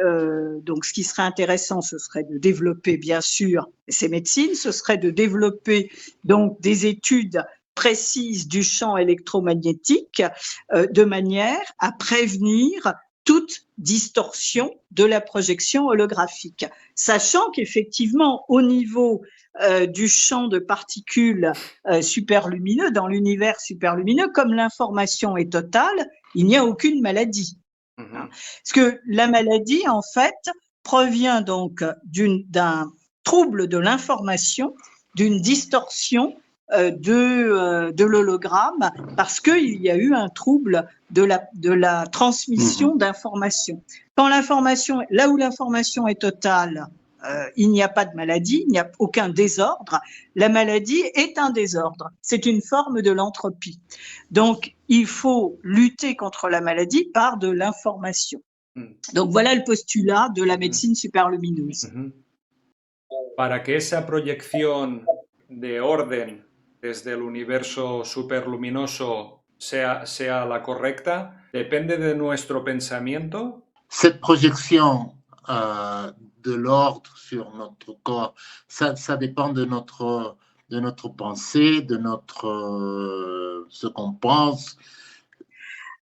Speaker 1: serait intéressant, ce serait de développer bien sûr ces médecines, ce serait de développer donc des études précises du champ électromagnétique de manière à prévenir toute distorsion de la projection holographique, sachant qu'effectivement au niveau du champ de particules superlumineux, dans l'univers superlumineux, comme l'information est totale, il n'y a aucune maladie. Parce que la maladie, en fait, provient donc trouble de l'information, d'une distorsion de l'hologramme, parce qu'il y a eu un trouble de la transmission d'informations. Quand l'information, là où l'information est totale, il n'y a pas de maladie, il n'y a aucun désordre. La maladie est un désordre. C'est une forme de l'entropie. Donc, il faut lutter contre la maladie par de l'information. Donc, voilà le postulat de la médecine superlumineuse.
Speaker 2: Para que esa proyección de orden desde el universo superluminoso sea la correcta, depende de nuestro pensamiento.
Speaker 3: Cette projection de l'ordre sur notre corps, ça dépend de notre pensée, de ce qu'on pense.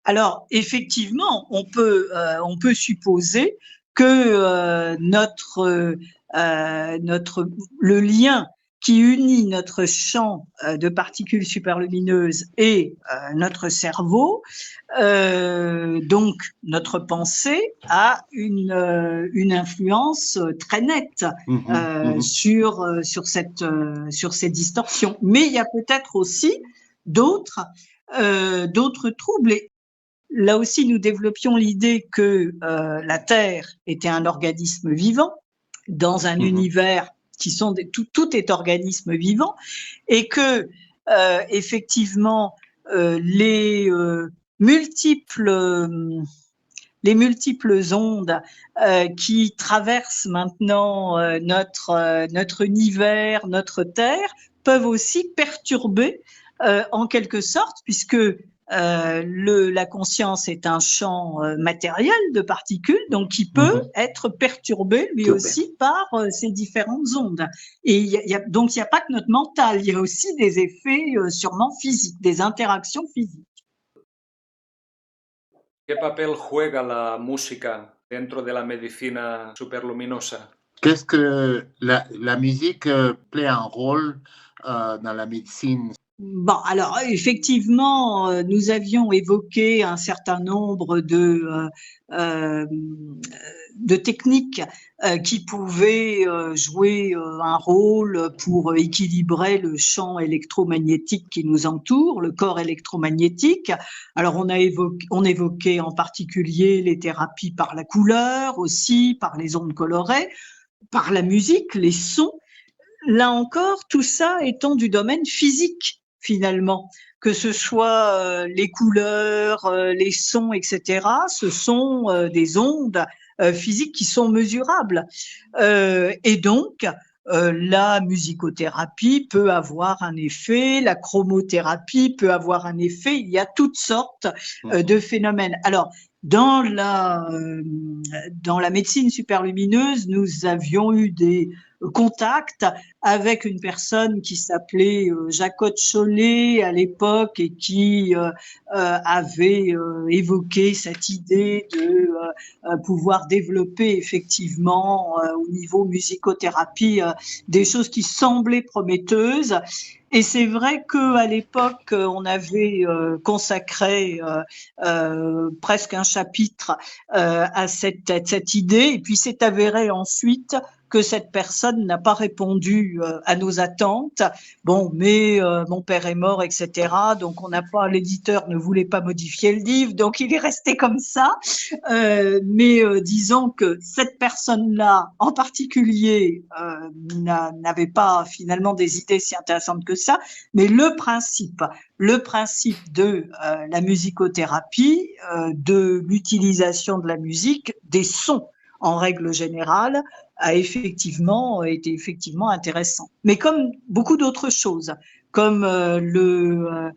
Speaker 1: Alors, effectivement, on peut supposer que le lien qui unit notre champ de particules superlumineuses et notre cerveau, donc notre pensée, a une influence très nette sur ces distorsions. Mais il y a peut-être aussi d'autres troubles. Et là aussi, nous développions l'idée que la Terre était un organisme vivant dans un univers qui sont tout est organisme vivant, et que effectivement les multiples ondes qui traversent maintenant notre univers, notre Terre, peuvent aussi perturber en quelque sorte, puisque la conscience est un champ matériel de particules, donc qui peut être perturbé lui aussi par ces différentes ondes. Et donc il n'y a pas que notre mental, il y a aussi des effets sûrement physiques, des interactions physiques.
Speaker 2: ¿Qué papel juega la música dentro de la medicina superluminosa?
Speaker 3: Qu'est-ce que la musique plaît un rôle dans la médecine?
Speaker 1: Bon, alors effectivement, nous avions évoqué un certain nombre de techniques qui pouvaient jouer un rôle pour équilibrer le champ électromagnétique qui nous entoure, le corps électromagnétique. Alors on évoquait en particulier les thérapies par la couleur aussi, par les ondes colorées, par la musique, les sons. Là encore, tout ça étant du domaine physique, finalement, que ce soit les couleurs, les sons, etc. Ce sont des ondes physiques qui sont mesurables. Et donc, la musicothérapie peut avoir un effet, la chromothérapie peut avoir un effet. Il y a toutes sortes de phénomènes. Alors, dans la médecine superlumineuse, nous avions eu des contacts avec une personne qui s'appelait Jacotte Chollet à l'époque et qui avait évoqué cette idée de pouvoir développer effectivement au niveau musicothérapie des choses qui semblaient prometteuses. Et c'est vrai qu'à l'époque, on avait consacré presque un chapitre à cette idée, et puis c'est avéré ensuite que cette personne n'a pas répondu à nos attentes. Bon, mais mon père est mort, etc. Donc l'éditeur ne voulait pas modifier le livre, donc il est resté comme ça. Mais disons que cette personne-là, en particulier, n'avait pas finalement des idées si intéressantes que ça. Mais le principe de la musicothérapie, de l'utilisation de la musique, des sons en règle générale, a été effectivement intéressant. Mais comme beaucoup d'autres choses, comme le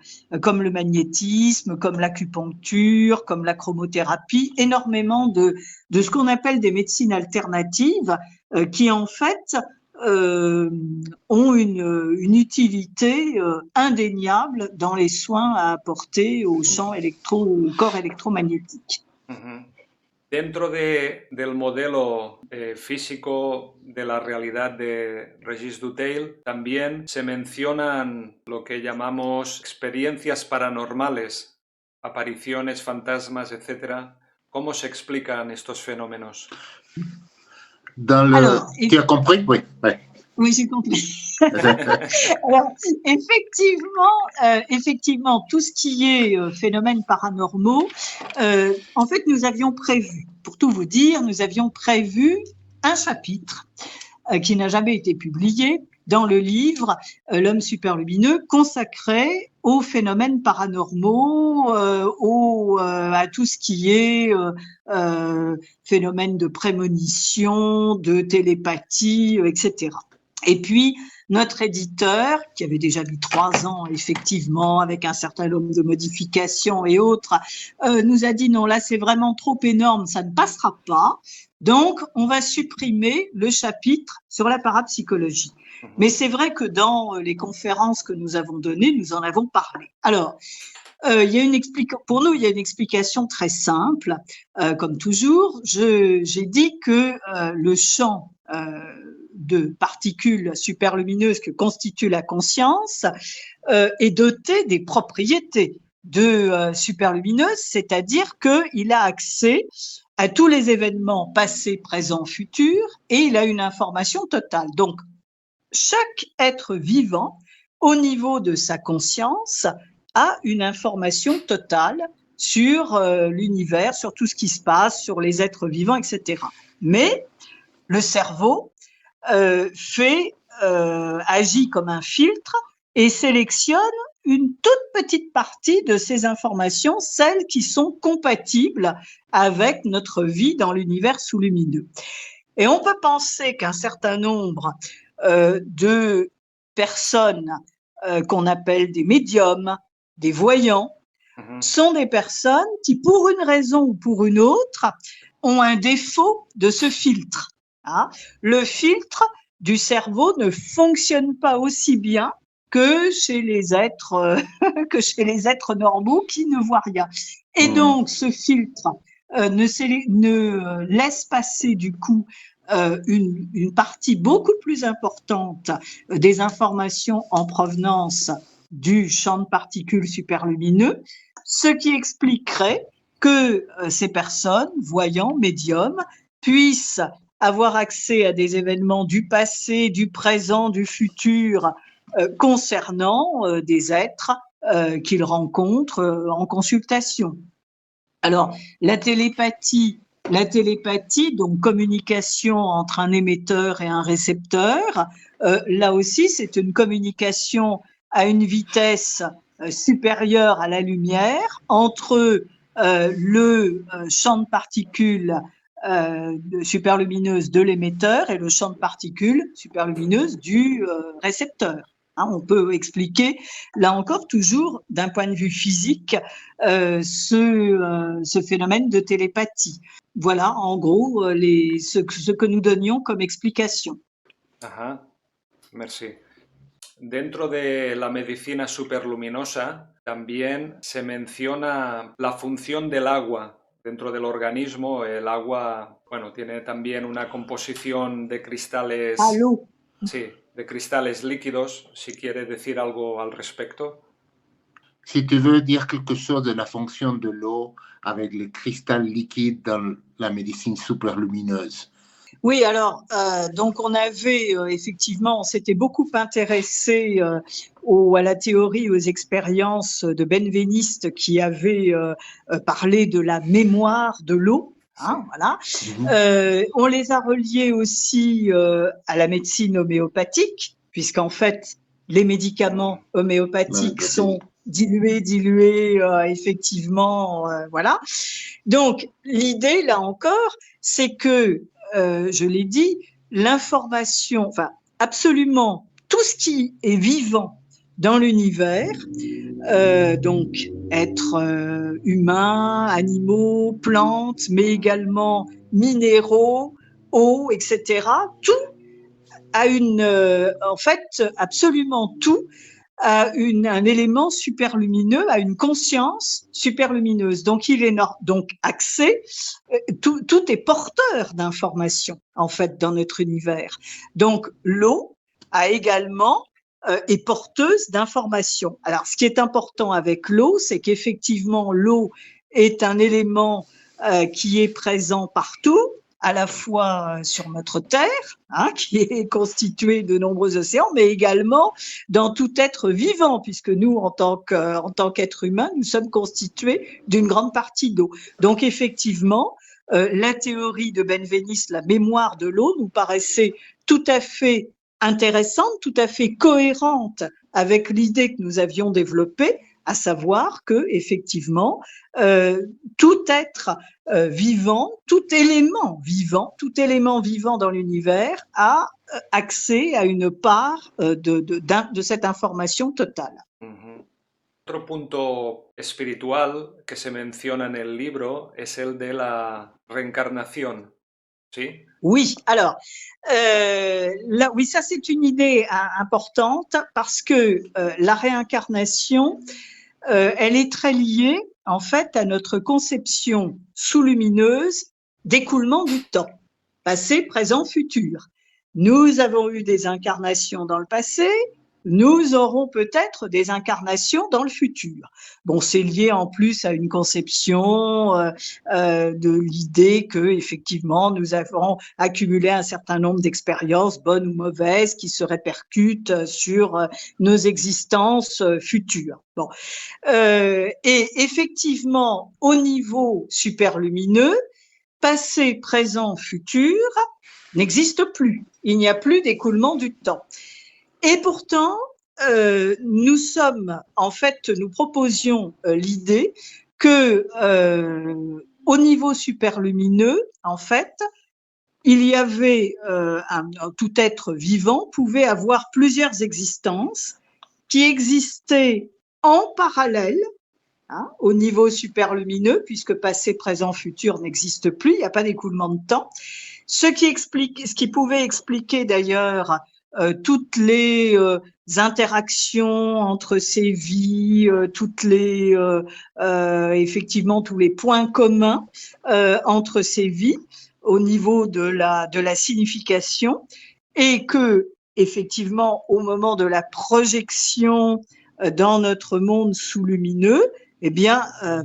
Speaker 1: magnétisme, comme l'acupuncture, comme la chromothérapie, énormément de ce qu'on appelle des médecines alternatives qui en fait ont une utilité indéniable dans les soins à apporter au corps électromagnétique.
Speaker 2: Dentro del modelo físico de la realidad de Régis Dutheil, también se mencionan lo que llamamos experiencias paranormales, apariciones, fantasmas, etc. ¿Cómo se explican estos fenómenos?
Speaker 3: Tu as compris? Oui.
Speaker 1: Oui, j'ai compris. Alors, effectivement, tout ce qui est phénomènes paranormaux, en fait, nous avions prévu, pour tout vous dire, nous avions prévu un chapitre qui n'a jamais été publié dans le livre L'homme superlumineux, consacré aux phénomènes paranormaux, à tout ce qui est phénomènes de prémonition, de télépathie, etc. Et puis, notre éditeur, qui avait déjà mis 3 ans, effectivement, avec un certain nombre de modifications et autres, nous a dit non, là, c'est vraiment trop énorme, ça ne passera pas. Donc, on va supprimer le chapitre sur la parapsychologie. Mais c'est vrai que dans les conférences que nous avons données, nous en avons parlé. Alors, pour nous, il y a une explication très simple. Comme toujours, j'ai dit que le champ de particules superlumineuses que constitue la conscience est doté des propriétés de superlumineuse, c'est-à-dire qu'il a accès à tous les événements passés, présents, futurs, et il a une information totale. Donc, chaque être vivant, au niveau de sa conscience, a une information totale sur l'univers, sur tout ce qui se passe, sur les êtres vivants, etc. Mais le cerveau agit comme un filtre et sélectionne une toute petite partie de ces informations, celles qui sont compatibles avec notre vie dans l'univers sous-lumineux. Et on peut penser qu'un certain nombre de personnes qu'on appelle des médiums, des voyants, sont des personnes qui, pour une raison ou pour une autre, ont un défaut de ce filtre. Le filtre du cerveau ne fonctionne pas aussi bien que chez les êtres normaux qui ne voient rien. Et donc, ce filtre ne laisse passer du coup une partie beaucoup plus importante des informations en provenance du champ de particules superlumineux, ce qui expliquerait que ces personnes, voyants, médiums, puissent avoir accès à des événements du passé, du présent, du futur concernant des êtres qu'ils rencontrent en consultation. Alors, la télépathie, donc communication entre un émetteur et un récepteur, là aussi, c'est une communication à une vitesse supérieure à la lumière entre le champ de particules superlumineuses de l'émetteur et le champ de particules superlumineuses du récepteur. On peut expliquer, là encore, toujours d'un point de vue physique, ce phénomène de télépathie. Voilà, en gros, ce que nous donnions comme explication.
Speaker 2: Ajá, merci. Dentro de la medicina superluminosa también se menciona la función del agua dentro del organismo. El agua, bueno, tiene también una composición de cristales...
Speaker 1: l'eau.
Speaker 2: Sí, de cristales líquidos, si quiere decir algo al respecto.
Speaker 3: Si tu veux dire quelque chose de la fonction de l'eau avec les cristals liquides dans la médecine superlumineuse.
Speaker 1: Oui, alors, donc on avait effectivement, on s'était beaucoup intéressé à la théorie, aux expériences de Benveniste qui avait parlé de la mémoire de l'eau. Voilà. On les a reliés aussi à la médecine homéopathique, puisqu'en fait, les médicaments homéopathiques sont dilués, effectivement, voilà. Donc, l'idée, là encore, c'est que, je l'ai dit, l'information, enfin, absolument tout ce qui est vivant dans l'univers, donc êtres humains, animaux, plantes, mais également minéraux, eau, etc. Tout a en fait, absolument tout a un élément superlumineux, a une conscience superlumineuse. Donc, il est donc accès, tout est porteur d'informations, en fait, dans notre univers. Donc, l'eau a également est porteuse d'informations. Alors, ce qui est important avec l'eau, c'est qu'effectivement, l'eau est un élément qui est présent partout, à la fois sur notre Terre, qui est constituée de nombreux océans, mais également dans tout être vivant, puisque nous, en tant qu'être humain, nous sommes constitués d'une grande partie d'eau. Donc effectivement, la théorie de Benveniste, la mémoire de l'eau, nous paraissait tout à fait intéressante, tout à fait cohérente avec l'idée que nous avions développée, à savoir que effectivement tout être vivant, tout élément vivant dans l'univers a accès à une part de cette information totale.
Speaker 2: Otro punto espiritual que se menciona en el libro es el de la reencarnación. ¿Sí?
Speaker 1: Oui, alors là, oui, ça c'est une idée importante parce que la réincarnation, elle est très liée en fait à notre conception sous-lumineuse d'écoulement du temps, passé, présent, futur. Nous avons eu des incarnations dans le passé, nous aurons peut-être des incarnations dans le futur. Bon, c'est lié en plus à une conception de l'idée que effectivement nous avons accumulé un certain nombre d'expériences, bonnes ou mauvaises, qui se répercutent sur nos existences futures. Bon, et effectivement, au niveau superlumineux, passé, présent, futur n'existe plus. Il n'y a plus d'écoulement du temps. Et pourtant, nous proposions l'idée que au niveau superlumineux, en fait, il y avait tout être vivant pouvait avoir plusieurs existences qui existaient en parallèle, au niveau superlumineux, puisque passé, présent, futur n'existe plus, il n'y a pas d'écoulement de temps. Ce qui pouvait expliquer d'ailleurs toutes les interactions entre ces vies, effectivement tous les points communs entre ces vies au niveau de la signification, et que effectivement au moment de la projection dans notre monde sous-lumineux, eh bien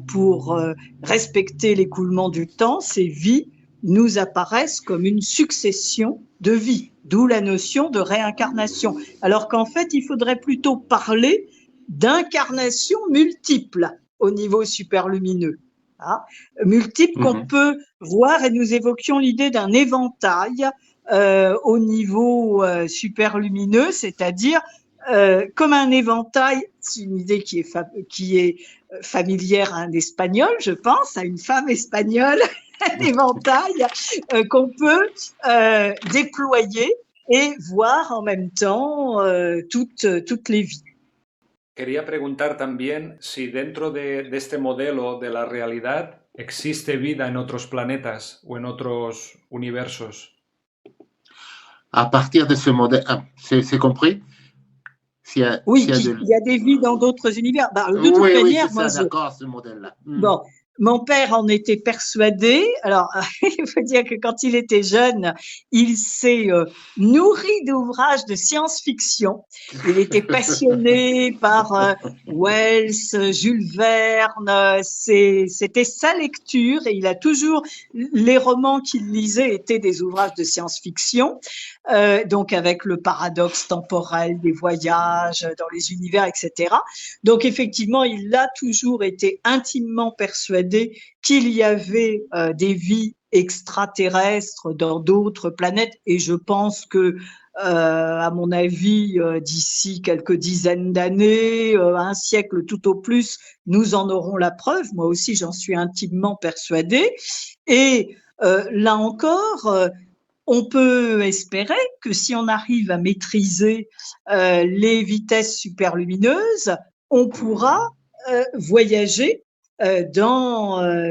Speaker 1: pour respecter l'écoulement du temps, ces vies nous apparaissent comme une succession de vies, d'où la notion de réincarnation. Alors qu'en fait, il faudrait plutôt parler d'incarnations multiples au niveau superlumineux. Multiples qu'on peut voir, et nous évoquions l'idée d'un éventail au niveau superlumineux, c'est-à-dire comme un éventail, c'est une idée qui est familière à un Espagnol, je pense, à une femme espagnole, un éventail qu'on peut déployer et voir en même temps toutes les vies.
Speaker 2: Quería preguntar también si dentro de este modelo de la realidad existe vida en otros planetas o en otros universos.
Speaker 3: À partir de ce modèle, c'est compris?
Speaker 1: Oui, il y a des vies dans d'autres univers. De toute manière,
Speaker 3: c'est ça, d'accord, ce modèle-là.
Speaker 1: Bon, mon père en était persuadé. Alors, il faut dire que quand il était jeune, il s'est nourri d'ouvrages de science-fiction. Il était passionné par Wells, Jules Verne. C'était sa lecture, et il a toujours, les romans qu'il lisait étaient des ouvrages de science-fiction. Donc avec le paradoxe temporel des voyages dans les univers, etc. Donc effectivement, il a toujours été intimement persuadé qu'il y avait des vies extraterrestres dans d'autres planètes, et je pense que à mon avis, d'ici quelques dizaines d'années, un siècle tout au plus, nous en aurons la preuve. Moi aussi, j'en suis intimement persuadée. Et là encore, on peut espérer que si on arrive à maîtriser les vitesses superlumineuses, on pourra voyager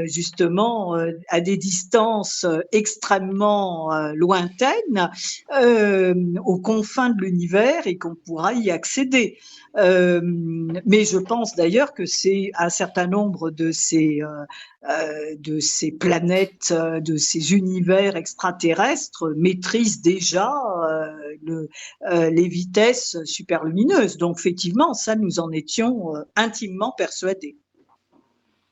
Speaker 1: justement à des distances extrêmement lointaines, aux confins de l'univers, et qu'on pourra y accéder. Mais je pense d'ailleurs que c'est un certain nombre de ces planètes, de ces univers extraterrestres maîtrisent déjà les vitesses superlumineuses. Donc effectivement, ça, nous en étions intimement persuadés.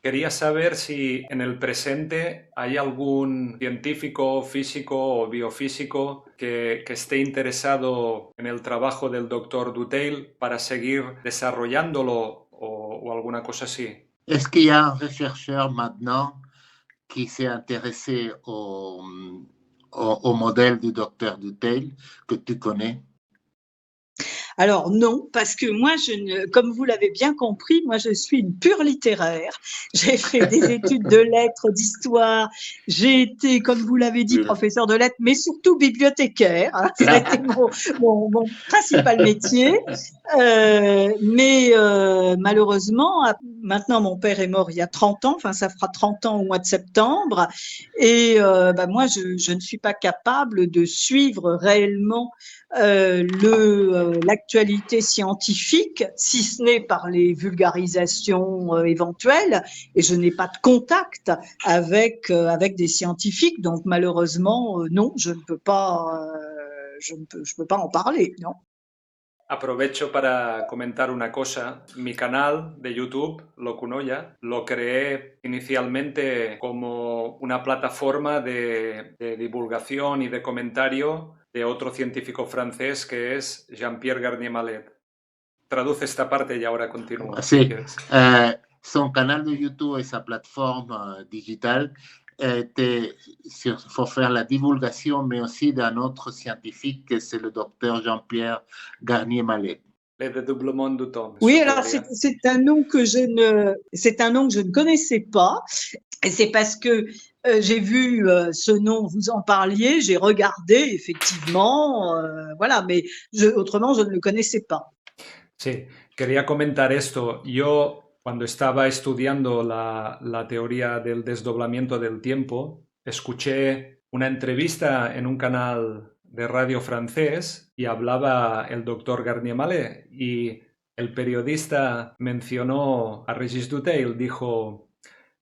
Speaker 2: Quería saber si en el presente hay algún científico, físico o biofísico que esté interesado en el trabajo del doctor Dutheil para seguir desarrollándolo o alguna cosa así.
Speaker 3: Est-ce qu'il y a un chercheur maintenant qui s'est intéressé au modèle du docteur Dutheil que tu connais?
Speaker 1: Alors non, parce que moi, comme vous l'avez bien compris, moi je suis une pure littéraire. J'ai fait des études de lettres, d'histoire. J'ai été, comme vous l'avez dit, professeur de lettres, mais surtout bibliothécaire. Hein. Ça a été mon principal métier. Mais malheureusement, maintenant mon père est mort il y a 30 ans. Enfin, ça fera 30 ans au mois de septembre. Et moi, je ne suis pas capable de suivre réellement l'actualité scientifique, si ce n'est par les vulgarisations éventuelles, et je n'ai pas de contact avec des scientifiques, donc malheureusement non, je ne peux pas je peux pas en parler, non.
Speaker 2: Aprovecho para comentar una cosa. Mi canal de YouTube, Locunoya, lo creé inicialmente como una plataforma de divulgación y de comentario de otro científico francés que es Jean-Pierre Garnier-Mallet. Traduce esta parte y ahora continúa.
Speaker 3: Sí, son canal de YouTube et sa plateforme digitale pour faire la divulgation, mais aussi d'un autre scientifique, c'est le docteur Jean-Pierre Garnier-Mallet.
Speaker 2: Le dédoublement du temps.
Speaker 1: Oui, alors c'est un nom que je ne connaissais pas. Et c'est parce que j'ai vu ce nom, vous en parliez, j'ai regardé effectivement, voilà, mais autrement je ne le connaissais pas.
Speaker 2: Sí, quería comentar esto. Yo, cuando estaba estudiando la teoría del desdoblamiento del tiempo, escuché una entrevista en un canal de radio francés y hablaba el doctor Garnier-Mallet y el periodista mencionó a Régis Dutheil, dijo: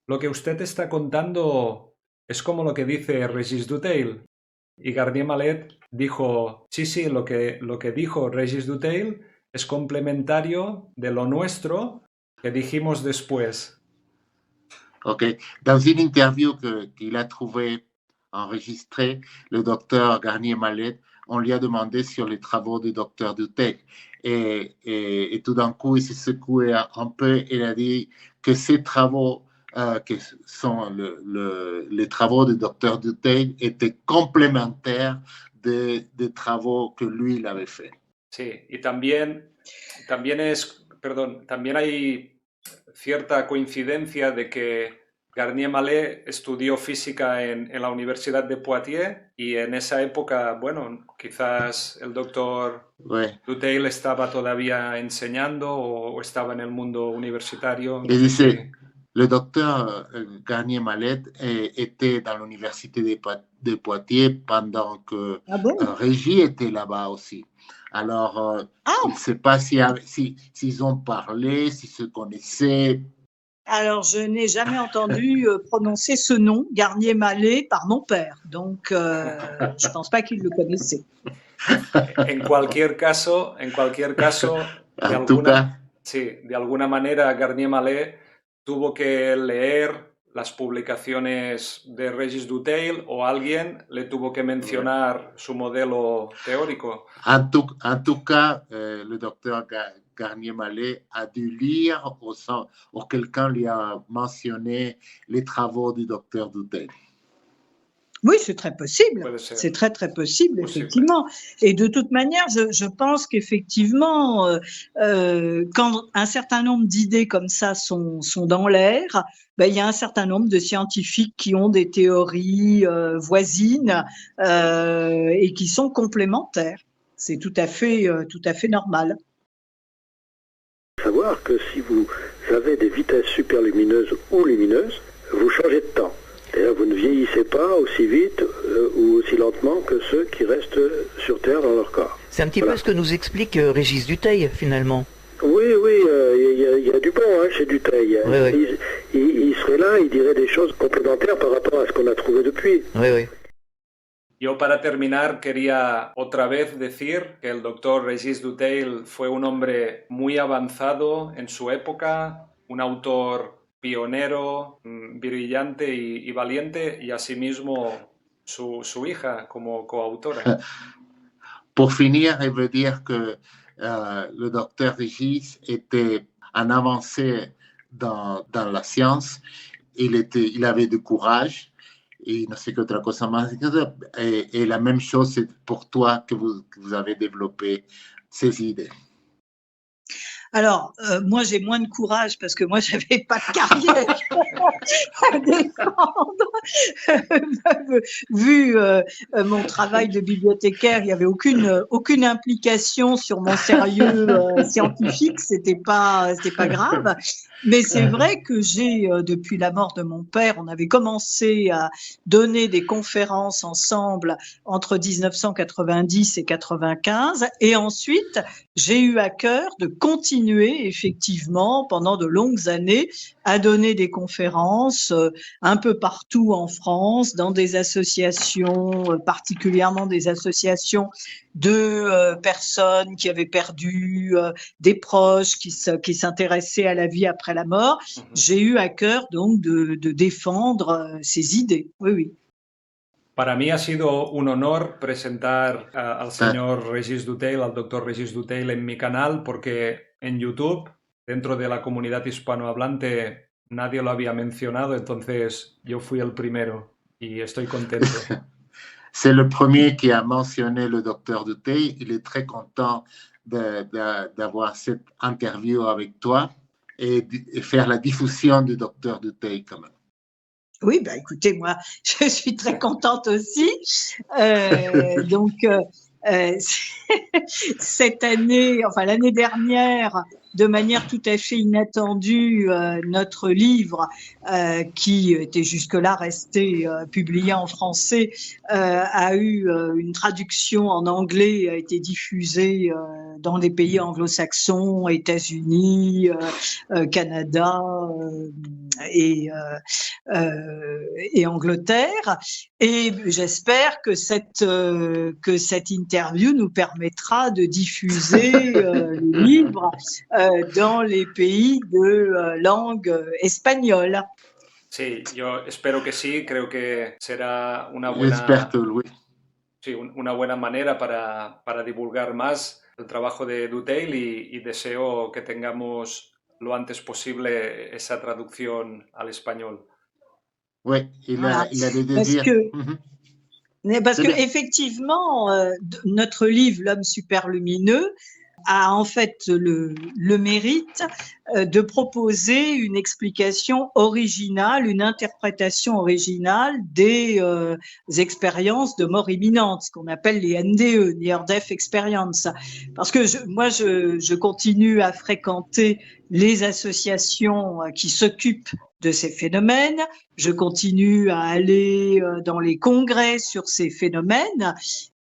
Speaker 2: lo que usted está contando es como lo que dice Régis Dutheil. Y Garnier-Mallet dijo: sí, lo que dijo Régis Dutheil es complementario de lo nuestro que dijimos después.
Speaker 3: Ok. Dans une interview qu'il a trouvée enregistrée, le docteur Garnier-Mallet, on lui a demandé sur les travaux du docteur Dutheil. Et tout d'un coup, il s'est secoué un peu et il a dit que ces travaux, que sont les travaux du docteur Dutheil, étaient complémentaires des travaux que lui, il avait fait.
Speaker 2: Sí, y también hay cierta coincidencia de que Garnier-Mallet estudió física en la Universidad de Poitiers y en esa época, bueno, quizás el doctor Dutheil estaba todavía enseñando o estaba en el mundo universitario.
Speaker 3: No dice, le docteur Garnier-Mallet était dans l'université de Poitiers pendant que Régis était là-bas aussi. Alors, je ne sais pas s'ils ont parlé, s'ils se connaissaient.
Speaker 1: Alors, je n'ai jamais entendu prononcer ce nom, Garnier-Mallet, par mon père. Donc, je ne pense pas qu'il le connaissait.
Speaker 2: En cualquier caso, de alguna manera, Garnier-Mallet tuvo que leer las publicaciones de Régis Dutheil o alguien le tuvo que mencionar su modelo teórico.
Speaker 3: En tout cas, le docteur Garnier-Mallet a dû lire ou quelqu'un lui a mentionné les travaux du docteur Dutheil.
Speaker 1: Oui, c'est très possible. C'est très, très possible, effectivement. Et de toute manière, je pense qu'effectivement, quand un certain nombre d'idées comme ça sont dans l'air, il y a un certain nombre de scientifiques qui ont des théories voisines et qui sont complémentaires. C'est tout à fait normal.
Speaker 4: Savoir que si vous avez des vitesses superlumineuses ou lumineuses, vous changez de temps. C'est-à-dire vous ne vieillissez pas aussi vite ou aussi lentement que ceux qui restent sur Terre dans leur corps.
Speaker 5: C'est un petit peu ce que nous explique Régis Dutheil, finalement.
Speaker 4: Oui, il y a du bon chez Dutheil.
Speaker 5: Oui.
Speaker 4: Il serait là, il dirait des choses complémentaires par rapport à ce qu'on a trouvé depuis.
Speaker 5: Oui.
Speaker 2: Yo, para terminar, quería otra vez decir que el doctor Régis Dutheil fue un hombre muy avanzado en su época, un autor pionero, brillante y valiente, y asimismo su hija como coautora.
Speaker 3: Pour finir, je veux dire que le docteur Régis était un avancé dans la science. Il avait du courage y no sé qué otra cosa más. Et la même chose, c'est pour toi que vous avez développé ces idées.
Speaker 1: Alors, moi, j'ai moins de courage parce que moi, j'avais pas de carrière à défendre. Vu mon travail de bibliothécaire, il y avait aucune implication sur mon sérieux scientifique. C'était pas grave. Mais c'est vrai que j'ai, depuis la mort de mon père, on avait commencé à donner des conférences ensemble entre 1990 et 95, et ensuite j'ai eu à cœur de continuer effectivement pendant de longues années à donner des conférences un peu partout en France, dans des associations, particulièrement des associations de personnes qui avaient perdu des proches, qui s'intéressaient à la vie après la mort. J'ai eu à cœur donc de défendre ces idées. Oui, oui.
Speaker 2: Para mí ha sido un honor presentar al señor Régis Dutheil, al doctor Régis Dutheil en mi canal, porque en YouTube, dentro de la comunidad hispanohablante, nadie lo había mencionado, entonces yo fui el primero y estoy contento.
Speaker 3: C'est le premier qui a mentionné le docteur Dutheil. Il est très content d'avoir cette interview avec toi et faire la diffusion du docteur Dutheil quand même.
Speaker 1: Oui, bah écoutez, moi, je suis très contente aussi. Donc, cette année, enfin l'année dernière, de manière tout à fait inattendue, notre livre, qui était jusque-là resté publié en français, a eu une traduction en anglais, a été diffusé dans les pays anglo-saxons, États-Unis, Canada et Angleterre. Et j'espère que cette interview nous permettra de diffuser le livre dans les pays de langue espagnole.
Speaker 2: Sí, yo espero que sí. Creo que será una buena manera para divulgar más el trabajo de Dutheil y deseo que tengamos lo antes posible esa traducción al español.
Speaker 3: Oui, il a des désirs.
Speaker 1: Parce que effectivement, notre livre L'homme super lumineux a en fait le mérite de proposer une explication originale, une interprétation originale des expériences de mort imminente, ce qu'on appelle les NDE, Near Death Experience. Parce que je continue à fréquenter les associations qui s'occupent de ces phénomènes, je continue à aller dans les congrès sur ces phénomènes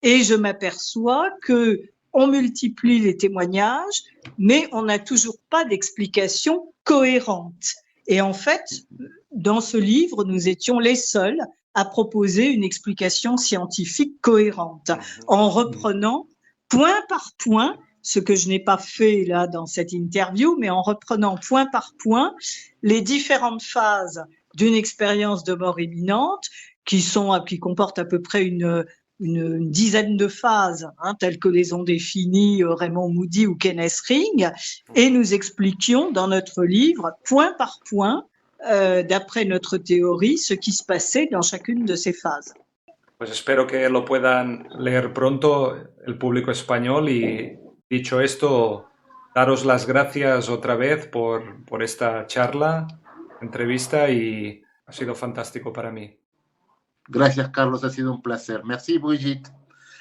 Speaker 1: et je m'aperçois que on multiplie les témoignages, mais on n'a toujours pas d'explication cohérente. Et en fait, dans ce livre, nous étions les seuls à proposer une explication scientifique cohérente, en reprenant point par point, ce que je n'ai pas fait là dans cette interview, mais en reprenant point par point les différentes phases d'une expérience de mort imminente qui comportent à peu près une dizaine de phases, telles que les ont définies Raymond Moody ou Kenneth Ring, et nous expliquions dans notre livre, point par point, d'après notre théorie, ce qui se passait dans chacune de ces phases.
Speaker 2: Pues espero que lo puedan leer pronto el público español y, dicho esto, daros las gracias otra vez por esta charla, entrevista, y ha sido fantástico para mí.
Speaker 3: Gracias, Carlos, ha sido un placer. Merci, Brigitte.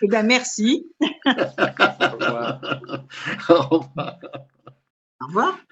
Speaker 1: Eh bien, merci.
Speaker 2: Au revoir.
Speaker 3: Au revoir.
Speaker 1: Au revoir.